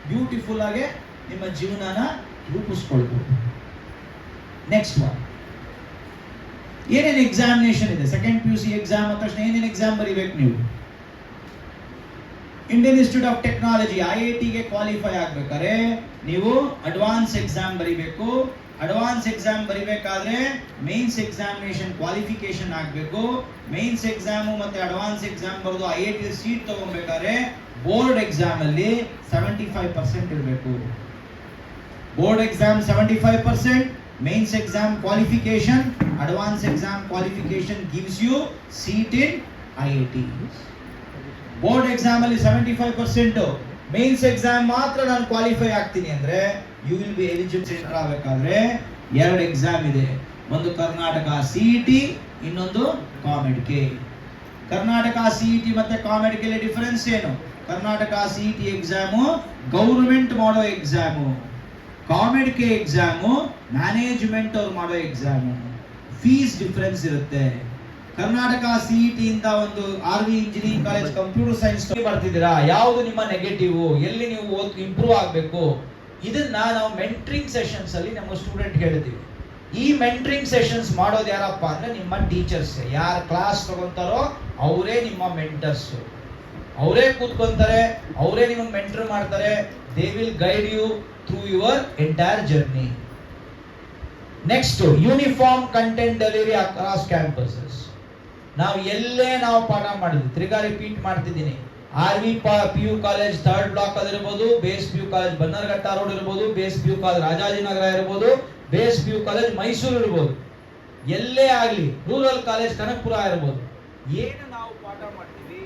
ಬ್ಯೂಟಿಫುಲ್ ಆಗಿ ನಿಮ್ಮ ಜೀವನನ ರೂಪಿಸ್ಕೊಳ್ಬೋದು. ನೆಕ್ಸ್ಟ್ ಒನ್, ಏನೇನು ಎಕ್ಸಾಮಿನೇಷನ್ ಇದೆ? ಸೆಕೆಂಡ್ PUC ಎಕ್ಸಾಮ್ ಆದ ತಕ್ಷಣ ಏನೇನು ಎಕ್ಸಾಮ್ ಬರೀಬೇಕು ನೀವು? ಇಂಡಿಯನ್ ಇನ್ಸ್ಟಿಟ್ಯೂಟ್ ಆಫ್ ಟೆಕ್ನಾಲಜಿ IITಗೆ ಕ್ವಾಲಿಫೈ ಆಗ್ಬೇಕಾದ್ರೆ ನೀವು ಅಡ್ವಾನ್ಸ್ ಎಕ್ಸಾಮ್ ಬರೀಬೇಕು. ಅಡ್ವಾನ್ಸ್ ಎಕ್ಸಾಮ್ ಬರೀಬೇಕಾದ್ರೆ ಮೇನ್ಸ್ ಎಕ್ಸಾಮಿನೇಷನ್ ಕ್ವಾಲಿಫಿಕೇಶನ್ ಆಗಬೇಕು. ಮೇನ್ಸ್ ಎಕ್ಸಾಮ್ ಮತ್ತೆ ಅಡ್ವಾನ್ಸ್ ಎಕ್ಸಾಮ್ ಬರೆದು IIT ಸೀಟ್ ತಗೊಬೇಕಾದ್ರೆ ಬೋರ್ಡ್ ಎಕ್ಸಾಮ್ ಅಲ್ಲಿ 75% ಇರಬೇಕು. Board exam 75%, mains exam qualification, advance exam qualification gives you seat in IIT. Board exam ಅಲ್ಲಿ 75%, ಮೇನ್ಸ್ ಎಕ್ಸಾಮ್ ಮಾತ್ರ ನಾನು ಕ್ವಾಲಿಫೈ ಆಗ್ತೀನಿ ಅಂದ್ರೆ you will be eligible. Enter ಆಗಬೇಕಾದ್ರೆ 2 ಎಕ್ಸಾಮ್ ಇದೆ, ಒಂದು ಕರ್ನಾಟಕ CET, ಇನ್ನೊಂದು COMEDK. ಕರ್ನಾಟಕ ಸಿಇಟಿ ಮತ್ತೆ ಕಾಮೆಡ್ಗೆ ಡಿಫರೆನ್ಸ್ ಏನು? ಕರ್ನಾಟಕ ಸಿಇಟಿ ಎಕ್ಸಾಮು ಗೌರ್ಮೆಂಟ್ ಮಾಡೋ ಎಕ್ಸಾಮು, ಕಾಮೆಡ್ಗೆ ಎಕ್ಸಾಮು ಮ್ಯಾನೇಜ್ಮೆಂಟ್ ಅವ್ರು ಮಾಡೋ ಎಕ್ಸಾಮು. ಫೀಸ್ ಡಿಫರೆನ್ಸ್ ಇರುತ್ತೆ. ಕರ್ನಾಟಕ ಸಿಇಟಿ ಇಂದ ಒಂದು RV engineering college computer science ಬರ್ತಿದ್ದೀರಾ, ಯಾವುದು ನಿಮ್ಮ ನೆಗೆಟಿವ್, ಎಲ್ಲಿ ನೀವು ಇಂಪ್ರೂವ್ ಆಗಬೇಕು, ಇದನ್ನ ನಾವು ಮೆಂಟರಿಂಗ್ ಸೆಷನ್ಸ್ ಅಲ್ಲಿ ನಮ್ಮ ಸ್ಟೂಡೆಂಟ್ ಹೇಳ್ತೀವಿ. ಈ ಮೆಂಟರಿಂಗ್ ಸೆಷನ್ಸ್ ಮಾಡೋದು ಯಾರಪ್ಪ ಅಂದ್ರೆ ನಿಮ್ಮ ಟೀಚರ್ಸ್. ಯಾರು ಕ್ಲಾಸ್ ತಗೊಂತಾರೋ ಅವರೇ ನಿಮ್ಮ ಮೆಂಟರ್ಸ್. ಅವರೇ ಕೂತ್ಕೊಂತಾರೆ, ಅವರೇ ನಿಮಗೆ ಮೆಂಟರ್ ಮಾಡ್ತಾರೆ. They will guide you through your entire journey. Next, uniform content delivery across campuses. ನಾವು ಎಲ್ಲೇ ನಾವು ಪಾಠ ಮಾಡಿದ್ವಿ, ತಿರ್ಗಾ ರಿಪೀಟ್ ಮಾಡ್ತಿದ್ದೀನಿ. RV PU college 3rd block ಅದಿರ್ಬೋದು, base PU college Bannerghatta road ಇರ್ಬೋದು, ಬೇಸ್ PU ಕಾಲೇಜ್ ರಾಜಾಜಿನಗರ ಇರ್ಬೋದು, ಬೇಸ್ PU ಕಾಲೇಜ್ ಮೈಸೂರು ಇರ್ಬೋದು, ಎಲ್ಲೇ ಆಗಲಿ, ರೂರಲ್ ಕಾಲೇಜ್ ಕನಕಪುರ ಇರ್ಬೋದು, ಏನು ನಾವು ಪಾಠ ಮಾಡ್ತೀವಿ,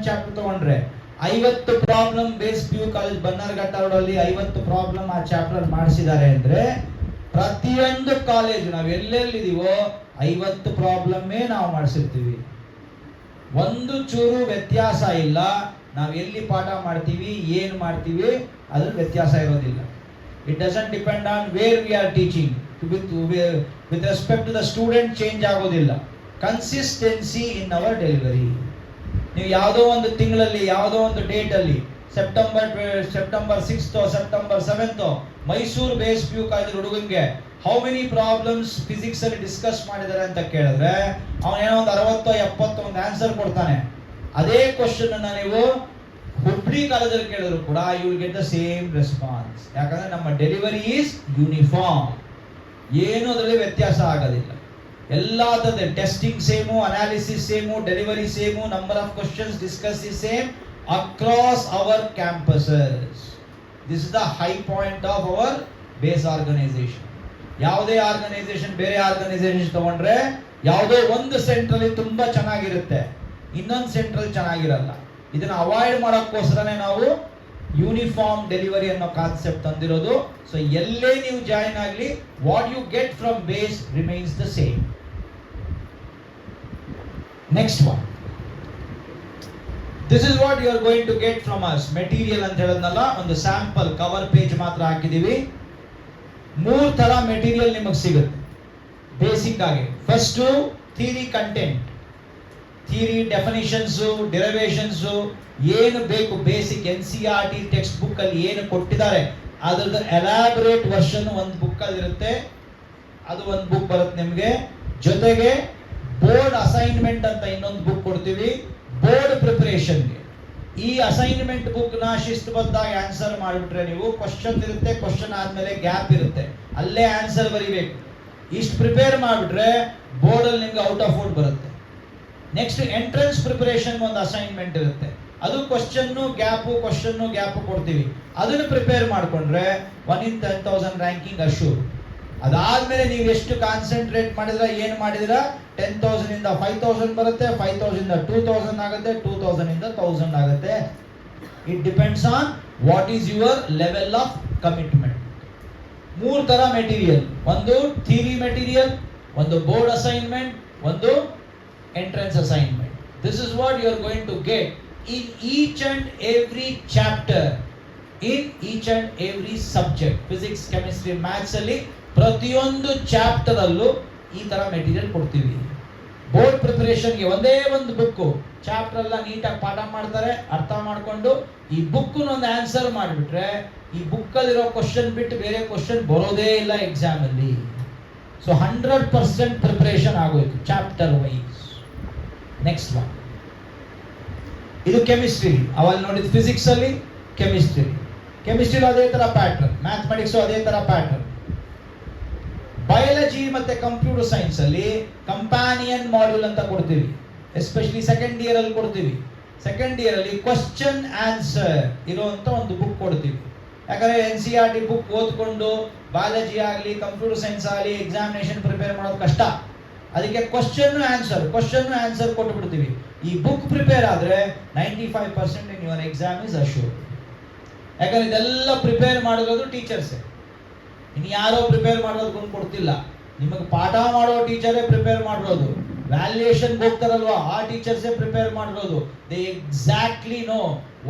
ಚಾಪ್ಟರ್ ತಗೊಂಡ್ರೆ 50 problem base PU college Bannerghatta road ಅಲ್ಲಿ 50 ಪ್ರಾಬ್ಲಮ್ ಆ ಚಾಪ್ಟರ್ ಮಾಡಿಸಿದ್ದಾರೆ ಅಂದ್ರೆ ಪ್ರತಿಯೊಂದು ಕಾಲೇಜ್ ನಾವು ಎಲ್ಲೆಲ್ಲಿದೀವೋ 50 ಪ್ರಾಬ್ಲಮ್ಮೇ ನಾವು ಮಾಡಿಸಿರ್ತೀವಿ. ಒಂದು ಚೂರು ವ್ಯತ್ಯಾಸ ಇಲ್ಲ. ನಾವು ಎಲ್ಲಿ ಪಾಠ ಮಾಡ್ತೀವಿ, ಏನು ಮಾಡ್ತೀವಿ, ಅದ್ರ ವ್ಯತ್ಯಾಸ ಇರೋದಿಲ್ಲ. It doesn't depend on where we are teaching. With respect to the student change ಆಗೋದಿಲ್ಲ. Consistency in our delivery. ನೀವು ಯಾವುದೋ ಒಂದು ತಿಂಗಳಲ್ಲಿ, ಯಾವುದೋ ಒಂದು ಡೇಟ್ ಅಲ್ಲಿ, September 6th September 7th Mysuru base PU college ಹುಡುಗಂಗೆ ಹೌ ಮೆನಿ ಪ್ರಾಬ್ಲಮ್ಸ್ ಫಿಸಿಕ್ಸ್ ಅಲ್ಲಿ ಡಿಸ್ಕಸ್ ಮಾಡಿದ್ದಾರೆ ಅಂತ ಕೇಳಿದ್ರೆ ಅವನೇನೋ ಒಂದು 60-70 ಒಂದು ಆನ್ಸರ್ ಕೊಡ್ತಾನೆ. ಅದೇ ಕ್ವಶನ್ ಅನ್ನ ನೀವು ಹುಬ್ಳಿ ಕಾಲೇಜಲ್ಲಿ ಕೇಳಿದ್ರು ಕೂಡ you will get the same response. ಯಾಕಂದ್ರೆ ನಮ್ಮ ಡೆಲಿವರಿ ಈಸ್ ಯೂನಿಫಾರ್ಮ್. ಏನು ಅದರಲ್ಲಿ ವ್ಯತ್ಯಾಸ ಆಗೋದಿಲ್ಲ. ಎಲ್ಲಾದ್ರದ್ದು testing same, analysis same, delivery same, number of questions discuss is same across our campuses. This is the high point of our base organization. ಯಾವುದೇ organisation ಬೇರೆ organisation ತಗೊಂಡ್ರೆ ಯಾವುದೋ ಒಂದು ಸೆಂಟ್ರಲ್ಲಿ ತುಂಬಾ ಚೆನ್ನಾಗಿರುತ್ತೆ, ಇನ್ನೊಂದು ಸೆಂಟ್ರಲ್ ಚೆನ್ನಾಗಿರಲ್ಲ. ಇದನ್ನ ಅವಾಯ್ಡ್ ಮಾಡೋಕ್ಕೋಸ್ಕರನೇ ನಾವು ಯೂನಿಫಾರ್ಮ್ ಡೆಲಿವರಿ ಅನ್ನೋ ಕಾನ್ಸೆಪ್ಟ್ ತಂದಿರೋದು. ಸೊ ಎಲ್ಲೇ ನೀವು ಜಾಯಿನ್ ಆಗಲಿ, what you get from base remains the same. Next one, this is what you are going to get from us. Material ಅಂತ ಹೇಳೋದ್ನಲ್ಲ, ಒಂದು ಸ್ಯಾಂಪಲ್ ಕವರ್ ಪೇಜ್ ಮಾತ್ರ ಹಾಕಿದೀವಿ. 3 ತರ ಮೆಟೀರಿಯಲ್ ನಿಮಗೆ ಸಿಗುತ್ತೆ ಬೇಸಿಕ್ ಆಗಿ. First theory content, theory definitions, derivations ಏನು ಬೇಕು ಬೇಸಿಕ್ NCERT ಟೆಕ್ಸ್ಟ್ ಬುಕ್ ಅಲ್ಲಿ ಏನು ಕೊಟ್ಟಿದ್ದಾರೆ ಅದರದ್ದು ಎಲಾಬರೇಟ್ ವರ್ಷನ್ ಒಂದು ಬುಕ್ ಅಲ್ಲಿ ಇರುತ್ತೆ. ಅದು ಒಂದು ಬುಕ್ ಬರುತ್ತೆ ನಿಮಗೆ. ಜೊತೆಗೆ ಬೋರ್ಡ್ ಅಸೈನ್ಮೆಂಟ್ ಅಂತ ಇನ್ನೊಂದು ಬುಕ್ ಕೊಡ್ತೀವಿ ಬೋರ್ಡ್ ಪ್ರಿಪರೇಷನ್ಗೆ. ಈ ಅಸೈನ್ಮೆಂಟ್ ಬುಕ್ ನ ಶಿಸ್ತುಬದ್ಧಾಗಿ ಆನ್ಸರ್ ಮಾಡಿಬಿಟ್ರೆ ನೀವು, ಕ್ವಶನ್ ಇರುತ್ತೆ, ಕ್ವಶನ್ ಆದ್ಮೇಲೆ ಗ್ಯಾಪ್ ಇರುತ್ತೆ, ಅಲ್ಲೇ ಆನ್ಸರ್ ಬರೀಬೇಕು. ಇಷ್ಟು ಪ್ರಿಪೇರ್ ಮಾಡಿಬಿಟ್ರೆ ಬೋರ್ಡ್ ಅಲ್ಲಿ ನಿಮ್ಗೆ ಔಟ್ ಆಫ್ ಔಟ್ ಬರುತ್ತೆ. ನೆಕ್ಸ್ಟ್ ಎಂಟ್ರೆನ್ಸ್ ಪ್ರಿಪರೇಷನ್ ಒಂದು ಅಸೈನ್ಮೆಂಟ್ ಇರುತ್ತೆ, ಅದು ಕ್ವಶನ್ನು ಗ್ಯಾಪ್ ಕೊಡ್ತೀವಿ. ಅದನ್ನು ಪ್ರಿಪೇರ್ ಮಾಡ್ಕೊಂಡ್ರೆ 1 in 10,000 ರ್ಯಾಂಕಿಂಗ್ ಅಶ್ಯೂರ್. ಅದಾದ್ಮೇಲೆ ನೀವು ಎಷ್ಟು ಕಾನ್ಸಂಟ್ರೇಟ್ ಮಾಡಿದ್ರ, ಏನು ಮಾಡಿದ್ರ, 10,000 ಇಂದ 5,000 ಬರುತ್ತೆ, 5,000 ಇಂದ 2,000 ಆಗುತ್ತೆ, 2,000 ಇಂದ 1,000 ಆಗುತ್ತೆ. It depends on what is your level of commitment. 3 ತರ ಮೆಟೀರಿಯಲ್, ಒಂದು ಥಿಯರಿ ಮೆಟೀರಿಯಲ್, ಒಂದು ಬೋರ್ಡ್ ಅಸೈನ್ಮೆಂಟ್, ಒಂದು entrance assignment. This is what you are going to get in each and every chapter, in each and every subject. Physics, chemistry, maths ಅಲ್ಲಿ ಪ್ರತಿಯೊಂದು chapter ಅಲ್ಲೂ ಈ ತರ material ಕೊಡ್ತೀವಿ. ಬೋರ್ಡ್ ಪ್ರಿಪರೇಷನ್ಗೆ ಒಂದೇ ಒಂದು ಬುಕ್, ಚಾಪ್ಟರ್ ಎಲ್ಲ ನೀಟಾಗಿ ಪಾಠ ಮಾಡ್ತಾರೆ, ಅರ್ಥ ಮಾಡ್ಕೊಂಡು ಈ ಬುಕ್ ಒಂದು ಆನ್ಸರ್ ಮಾಡಿಬಿಟ್ರೆ ಈ ಬುಕ್ ಅಲ್ಲಿರೋ ಕ್ವಶನ್ ಬಿಟ್ಟು ಬೇರೆ ಕ್ವಶನ್ ಬರೋದೇ ಇಲ್ಲ ಎಕ್ಸಾಮ್ ಅಲ್ಲಿ. ಸೊ 100% ಪ್ರಿಪರೇಷನ್ ಆಗೋಯ್ತು ಚಾಪ್ಟರ್ ವೈಸ್. ನೆಕ್ಸ್ಟ್ ಒನ್, ಇದು ಕೆಮಿಸ್ಟ್ರಿ. ಅವಾಗ ನೋಡಿದ್ ಫಿಸಿಕ್ಸ್ ಅಲ್ಲಿ ಕೆಮಿಸ್ಟ್ರಿ ಅದೇ ತರ ಪ್ಯಾಟರ್ನ್, ಮ್ಯಾಥಮೆಟಿಕ್ಸ್ ಅದೇ ತರ ಪ್ಯಾಟರ್ನ್. ಬಯಾಲಜಿ ಮತ್ತೆ ಕಂಪ್ಯೂಟರ್ ಸೈನ್ಸ್ ಅಲ್ಲಿ ಕಂಪ್ಯಾನಿಯನ್ ಮಾಡ್ಯೂಲ್ ಅಂತ ಕೊಡ್ತೀವಿ, ಎಸ್ಪೆಷಲಿ ಸೆಕೆಂಡ್ ಇಯರ್ ಅಲ್ಲಿ ಕೊಡ್ತೀವಿ. ಸೆಕೆಂಡ್ ಇಯರ್ ಅಲ್ಲಿ ಕ್ವಶನ್ ಆನ್ಸರ್ ಇರುವಂತ ಒಂದು ಬುಕ್ ಕೊಡ್ತೀವಿ. ಯಾಕಂದ್ರೆ NCERT ಬುಕ್ ಓದ್ಕೊಂಡು ಬಯಾಲಜಿ ಆಗಲಿ ಕಂಪ್ಯೂಟರ್ ಸೈನ್ಸ್ ಆಗಲಿ ಎಕ್ಸಾಮಿನೇಷನ್ ಪ್ರಿಪೇರ್ ಮಾಡೋದು ಕಷ್ಟ. ಅದಕ್ಕೆ ಕ್ವಶನ್ ಆನ್ಸರ್ ಕೊಟ್ಟು ಬಿಡ್ತೀವಿ. ಈ ಬುಕ್ ಪ್ರಿಪೇರ್ ಆದ್ರೆ 95% in your exam is assured. ಯಾಕಂದ್ರೆ ಇದೆಲ್ಲ ಪ್ರಿಪೇರ್ ಮಾಡಿರೋದು ಟೀಚರ್ಸೇ, ಇನ್ನು ಯಾರೋ ಪ್ರಿಪೇರ್ ಮಾಡೋದಕ್ಕೆ ಕೊಡ್ತಿಲ್ಲ. ನಿಮಗೆ ಪಾಠ ಮಾಡೋ ಟೀಚರೇ ಪ್ರಿಪೇರ್ ಮಾಡಿರೋದು, ವ್ಯಾಲ್ಯೂಯೇಷನ್ ಹೋಗ್ತಾರಲ್ವಾ ಆ ಟೀಚರ್ಸೇ ಪ್ರಿಪೇರ್ ಮಾಡಿರೋದು. They exactly know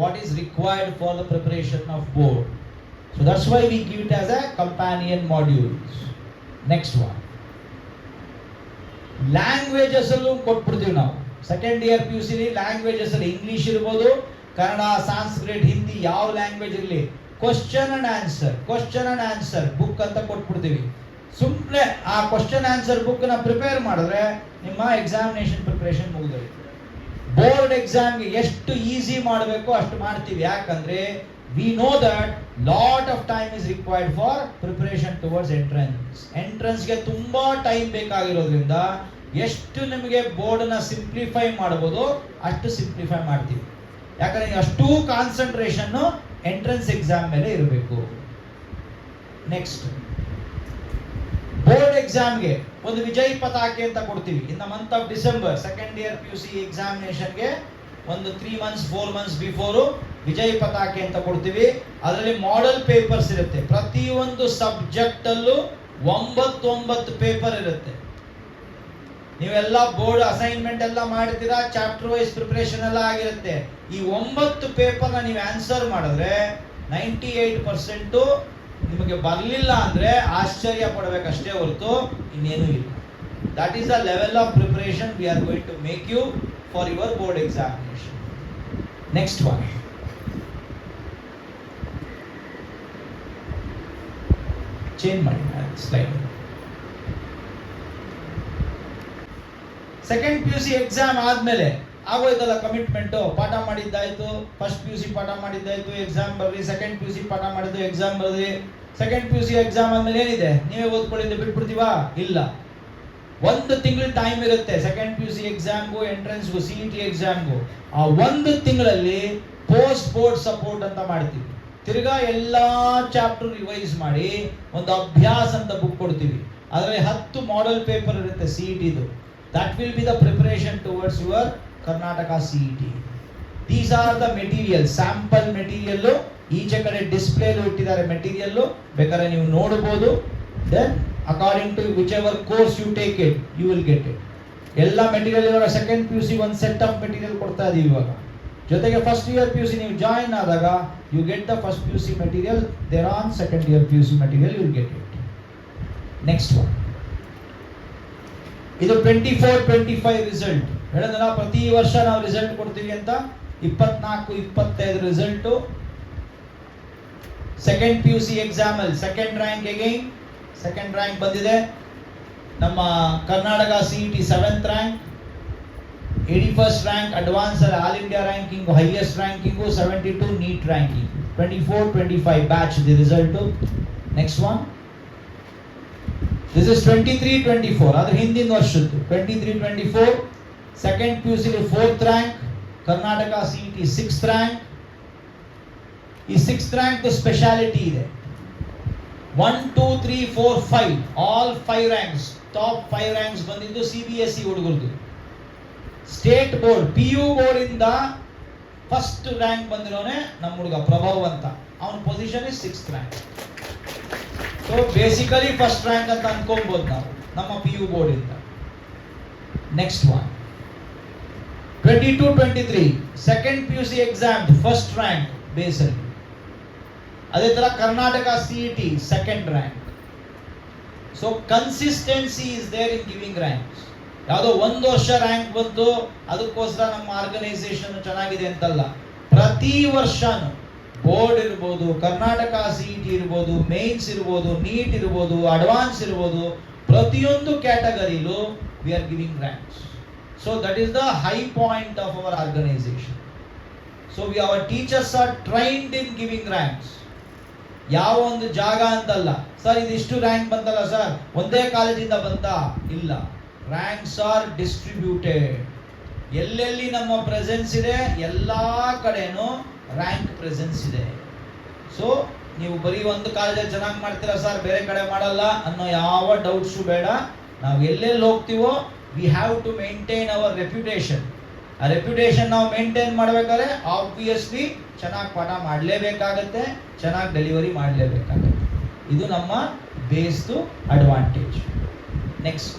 what is required for the preparation of board. So that's why we give it as a companion modules. Next one, languages ಅಲ್ಲೂ ಕೊಟ್ಬಿಡ್ತೀವಿ ನಾವು. Second year P U C languages ಅಲ್ಲಿ English ಇರ್ಬೋದು, Kannada, Sanskrit, Hindi, ಯಾವ language ಇರಲಿ, question and answer book ಅಂತ ಕೊಟ್ಬಿಡ್ತೀವಿ. ಸುಮ್ಮನೆ ಆ question answer book ನ ಪ್ರಿಪೇರ್ ಮಾಡಿದ್ರೆ ನಿಮ್ಮ ಎಕ್ಸಾಮಿನೇಷನ್ ಪ್ರಿಪರೇಷನ್ ಮುಗಿದೋಯ್ತು. ಬೋರ್ಡ್ ಎಕ್ಸಾಮ್ಗೆ ಎಷ್ಟು ಈಸಿ ಮಾಡಬೇಕು ಅಷ್ಟು ಮಾಡ್ತೀವಿ. ಯಾಕಂದ್ರೆ we know that lot of time is required for preparation towards ಎಂಟ್ರೆನ್ಸ್ಗೆ ತುಂಬಾ ಟೈಮ್ ಬೇಕಾಗಿರೋದ್ರಿಂದ ಎಷ್ಟು ನಿಮಗೆ ಬೋರ್ಡ್ ನ ಸಿಂಪ್ಲಿಫೈ ಮಾಡಬಹುದು ಅಷ್ಟು ಸಿಂಪ್ಲಿಫೈ ಮಾಡ್ತೀವಿ. ಯಾಕಂದ್ರೆ ಅಷ್ಟು ಕಾನ್ಸಂಟ್ರೇಷನ್ ಎಂಟ್ರೆನ್ಸ್ ಎಕ್ಸಾಮ್ ಮೇಲೆ ಇರಬೇಕು. ನೆಕ್ಸ್ಟ್, ಬೋರ್ಡ್ ಎಕ್ಸಾಮ್ಗೆ ಒಂದು ವಿಜಯ್ ಪತಾಕೆ ಅಂತ ಕೊಡ್ತೀವಿ. In the month of December second year P U C ಎಕ್ಸಾಮಿನೇಷನ್ಗೆ ಒಂದು 3 months 4 months ಬಿಫೋರ್ ವಿಜಯ್ ಪತಾಕೆ ಅಂತ ಕೊಡ್ತೀವಿ. ಅದರಲ್ಲಿ ಮಾಡೆಲ್ ಪೇಪರ್ಸ್ ಇರುತ್ತೆ. ಪ್ರತಿಯೊಂದು ಸಬ್ಜೆಕ್ಟ್ ಅಲ್ಲೂ 9 ಪೇಪರ್ ಇರುತ್ತೆ. ನೀವೆಲ್ಲ ಬೋರ್ಡ್ ಅಸೈನ್ಮೆಂಟ್ ಎಲ್ಲ ಮಾಡ್ತೀರಾ, ಚಾಪ್ಟರ್ ವೈಸ್ ಪ್ರಿಪರೇಷನ್ ಎಲ್ಲ ಆಗಿರುತ್ತೆ. ಈ 9 ಪೇಪರ್ನ ನೀವು ಆನ್ಸರ್ ಮಾಡಿದ್ರೆ 98% ನಿಮಗೆ ಬರಲಿಲ್ಲ ಅಂದ್ರೆ ಆಶ್ಚರ್ಯ ಪಡಬೇಕಷ್ಟೇ ಹೊರತು ಇನ್ನೇನು ಇಲ್ಲ. That is the level of preparation we are going to make you for your board examination. Next one, change ಮಾಡಿ slide. Second P U C exam ಆದ್ಮೇಲೆ ಆಗೋಯ್ತಲ್ಲ ಕಮಿಟ್ಮೆಂಟ್, ಪಾಠ ಮಾಡಿದ್ದಾಯ್ತು, ಫಸ್ಟ್ ಪಿ ಯು ಸಿ ಪಾಠ ಮಾಡಿದ್ದಾಯ್ತು, ಎಕ್ಸಾಮ್ ಬರ್ರಿ, second P U C ಪಾಠ ಮಾಡಿದ್ದು ಎಕ್ಸಾಮ್ ಬರ್ರಿ. Second P U C exam ಆದ್ಮೇಲೆ ಏನಿದೆ, ನೀವೇ ಓದ್ಕೊಳ್ಳಿದ್ದು ಬಿಟ್ಬಿಡ್ತೀವಾ? ಇಲ್ಲ, 1 ತಿಂಗಳ ಟೈಮ್ ಇರುತ್ತೆ ಸೆಕೆಂಡ್ ಪಿ ಯು ಸಿ ಎಕ್ಸಾಮ್ಗೂ, ಎಂಟ್ರೆನ್ಸ್ಗೂ, CET ಎಕ್ಸಾಮ್ಗೂ. ಆ 1 ತಿಂಗಳಲ್ಲಿ ಪೋಸ್ಟ್ ಬೋರ್ಡ್ ಸಪೋರ್ಟ್ ಅಂತ ಮಾಡ್ತೀವಿ. ತಿರ್ಗಾ ಎಲ್ಲಾ ಚಾಪ್ಟರ್ ರಿವೈಸ್ ಮಾಡಿ ಒಂದು ಅಭ್ಯಾಸ ಅಂತ ಬುಕ್ ಕೊಡ್ತೀವಿ. ಅದರಲ್ಲಿ 10 ಮಾಡೆಲ್ ಪೇಪರ್ ಇರುತ್ತೆ CETದು. That will be the preparation towards your Karnataka CET. These are the materials, sample material. ಈಚೆ ಕಡೆ ಡಿಸ್ಪ್ಲೇ ಇಟ್ಟಿದ್ದಾರೆ ಮೆಟೀರಿಯಲ್, ಬೇಕಾದ್ರೆ ನೀವು ನೋಡಬಹುದು. Then according to whichever course you take it you will get it. ಎಲ್ಲ material ಇವಾಗ second P U C ಒಂದು set of material ಕೊಡ್ತಾ ಇದೀವಿ ಇವಾಗ. ಜೊತೆಗೆ first year P U C ನೀವು ಜಾಯಿನ್ ಆದಾಗ you get the first P U C material, there on second year P U C material you will get it. Next one, ಇದು 24-25 result ಹೇಳಿದ್ನಲ್ಲ, ಪ್ರತಿ ವರ್ಷ ನಾವು ರಿಸಲ್ಟ್ ಕೊಡ್ತೀವಿ ಅಂತ. 24-25 result. Second P U C exam ಅಲ್ಲಿ second rank again second rank ಬಂದಿದೆ. ನಮ್ಮ Karnataka CET 7th rank, 81st rank advance all India ranking, highest ranking 72 NEET ranking. 24-25 batch the result. Next one, this is 23-24, ಅದ್ರ ಹಿಂದಿನ ವರ್ಷದ್ದು 23-24. Second P U C 4th rank, Karnataka CET 6th rank. ಈ 6th rank speciality ಇದೆ. 1, 2, 3, 4, 5 all 5 ranks, top 5 ranks ಬಂದಿದ್ದು CBSE ಹುಡುಗರದು. State board PU board ಇಂದ first rank ಬಂದಿರೋನೆ ನಮ್ಮ ಹುಡುಗ ಪ್ರಭಾವ್ ಅಂತ. ಅವನ position is 6th rank. So basically first rank ಅಂತ ಅನ್ಕೊಬಹುದು ನಾವು ನಮ್ಮ PU ಬೋರ್ಡ್ ಇಂದ. Next one, 22-23 second P U C exam first rank ಬೇಸಲ್ಲಿ. ಅದೇ ತರ Karnataka CET second rank. So consistency is there in giving ranks. ಯಾವುದೋ ಒಂದು ವರ್ಷ ರ್ಯಾಂಕ್ ಬಂತು ಅದಕ್ಕೋಸ್ಕರ ನಮ್ಮ ಆರ್ಗನೈಸೇಷನ್ ಚೆನ್ನಾಗಿದೆ ಅಂತಲ್ಲ. ಪ್ರತಿ ವರ್ಷನೂ ಬೋರ್ಡ್ ಇರ್ಬೋದು, ಕರ್ನಾಟಕ CET ಇರ್ಬೋದು, ಮೇನ್ಸ್ ಇರ್ಬೋದು, ನೀಟ್ ಇರ್ಬೋದು, ಅಡ್ವಾನ್ಸ್ ಇರ್ಬೋದು, ಪ್ರತಿಯೊಂದು ಕ್ಯಾಟಗರಿಲೂ we are giving ranks. So that is the high point of our organisation. So our teachers are trained in giving ranks. ಯಾವ ಒಂದು ಜಾಗ ಅಂತಲ್ಲ, ಸರ್ ಇದಿಷ್ಟು ರ್ಯಾಂಕ್ ಬಂತಲ್ಲ ಸರ್ ಒಂದೇ ಕಾಲೇಜಿಂದ ಬಂತ, ಇಲ್ಲ. Ranks are distributed. ಎಲ್ಲೆಲ್ಲಿ ನಮ್ಮ ಪ್ರೆಸೆನ್ಸ್ ಇದೆ ಎಲ್ಲಾ ಕಡೆನೂ ರ್ಯಾಂಕ್ ಪ್ರೆಸೆನ್ಸ್ ಇದೆ. ಸೊ ನೀವು ಬರೀ ಒಂದು ಕಾಲೇಜಲ್ಲಿ ಚೆನ್ನಾಗಿ ಮಾಡ್ತೀರಾ ಸರ್ ಬೇರೆ ಕಡೆ ಮಾಡಲ್ಲ ಅನ್ನೋ ಯಾವ ಡೌಟ್ಸು ಬೇಡ. ನಾವು ಎಲ್ಲೆಲ್ಲಿ ಹೋಗ್ತೀವೋ we have to maintain our reputation. ಆ ರೆಪ್ಯುಟೇಷನ್ ನಾವು ಮೇಂಟೈನ್ ಮಾಡಬೇಕಾದ್ರೆ ಆಬ್ವಿಯಸ್ಲಿ ಚೆನ್ನಾಗಿ ಪಾಠ ಮಾಡಲೇಬೇಕಾಗತ್ತೆ, ಚೆನ್ನಾಗಿ ಡೆಲಿವರಿ ಮಾಡಲೇಬೇಕಾಗತ್ತೆ. ಇದು ನಮ್ಮ ಬೇಸ್ದು ಅಡ್ವಾಂಟೇಜ್. ನೆಕ್ಸ್ಟ್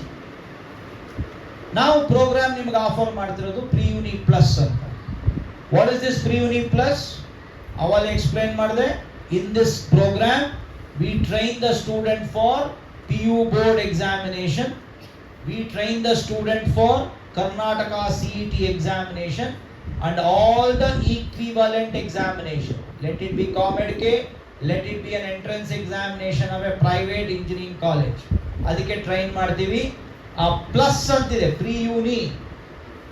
ನಾವು ಪ್ರೋಗ್ರಾಮ್ ನಿಮ್ಗೆ ಆಫರ್ ಮಾಡ್ತಿರೋದು ಪ್ರಿ-ಯುನಿ ಪ್ಲಸ್ ಅಂತ. What is this pre-uni plus? ಅವಾಗ ಎಕ್ಸ್ಪ್ಲೈನ್ ಮಾಡಿದೆ. In this programme we train the student for PU board examination, we train the student for Karnataka CET examination and all the equivalent examination. Let it be COMEDK, let it be an entrance examination of a private engineering college. ಅದಕ್ಕೆ train ಮಾಡ್ತೀವಿ. ಆ plus ಅಂತಿದೆ pre-uni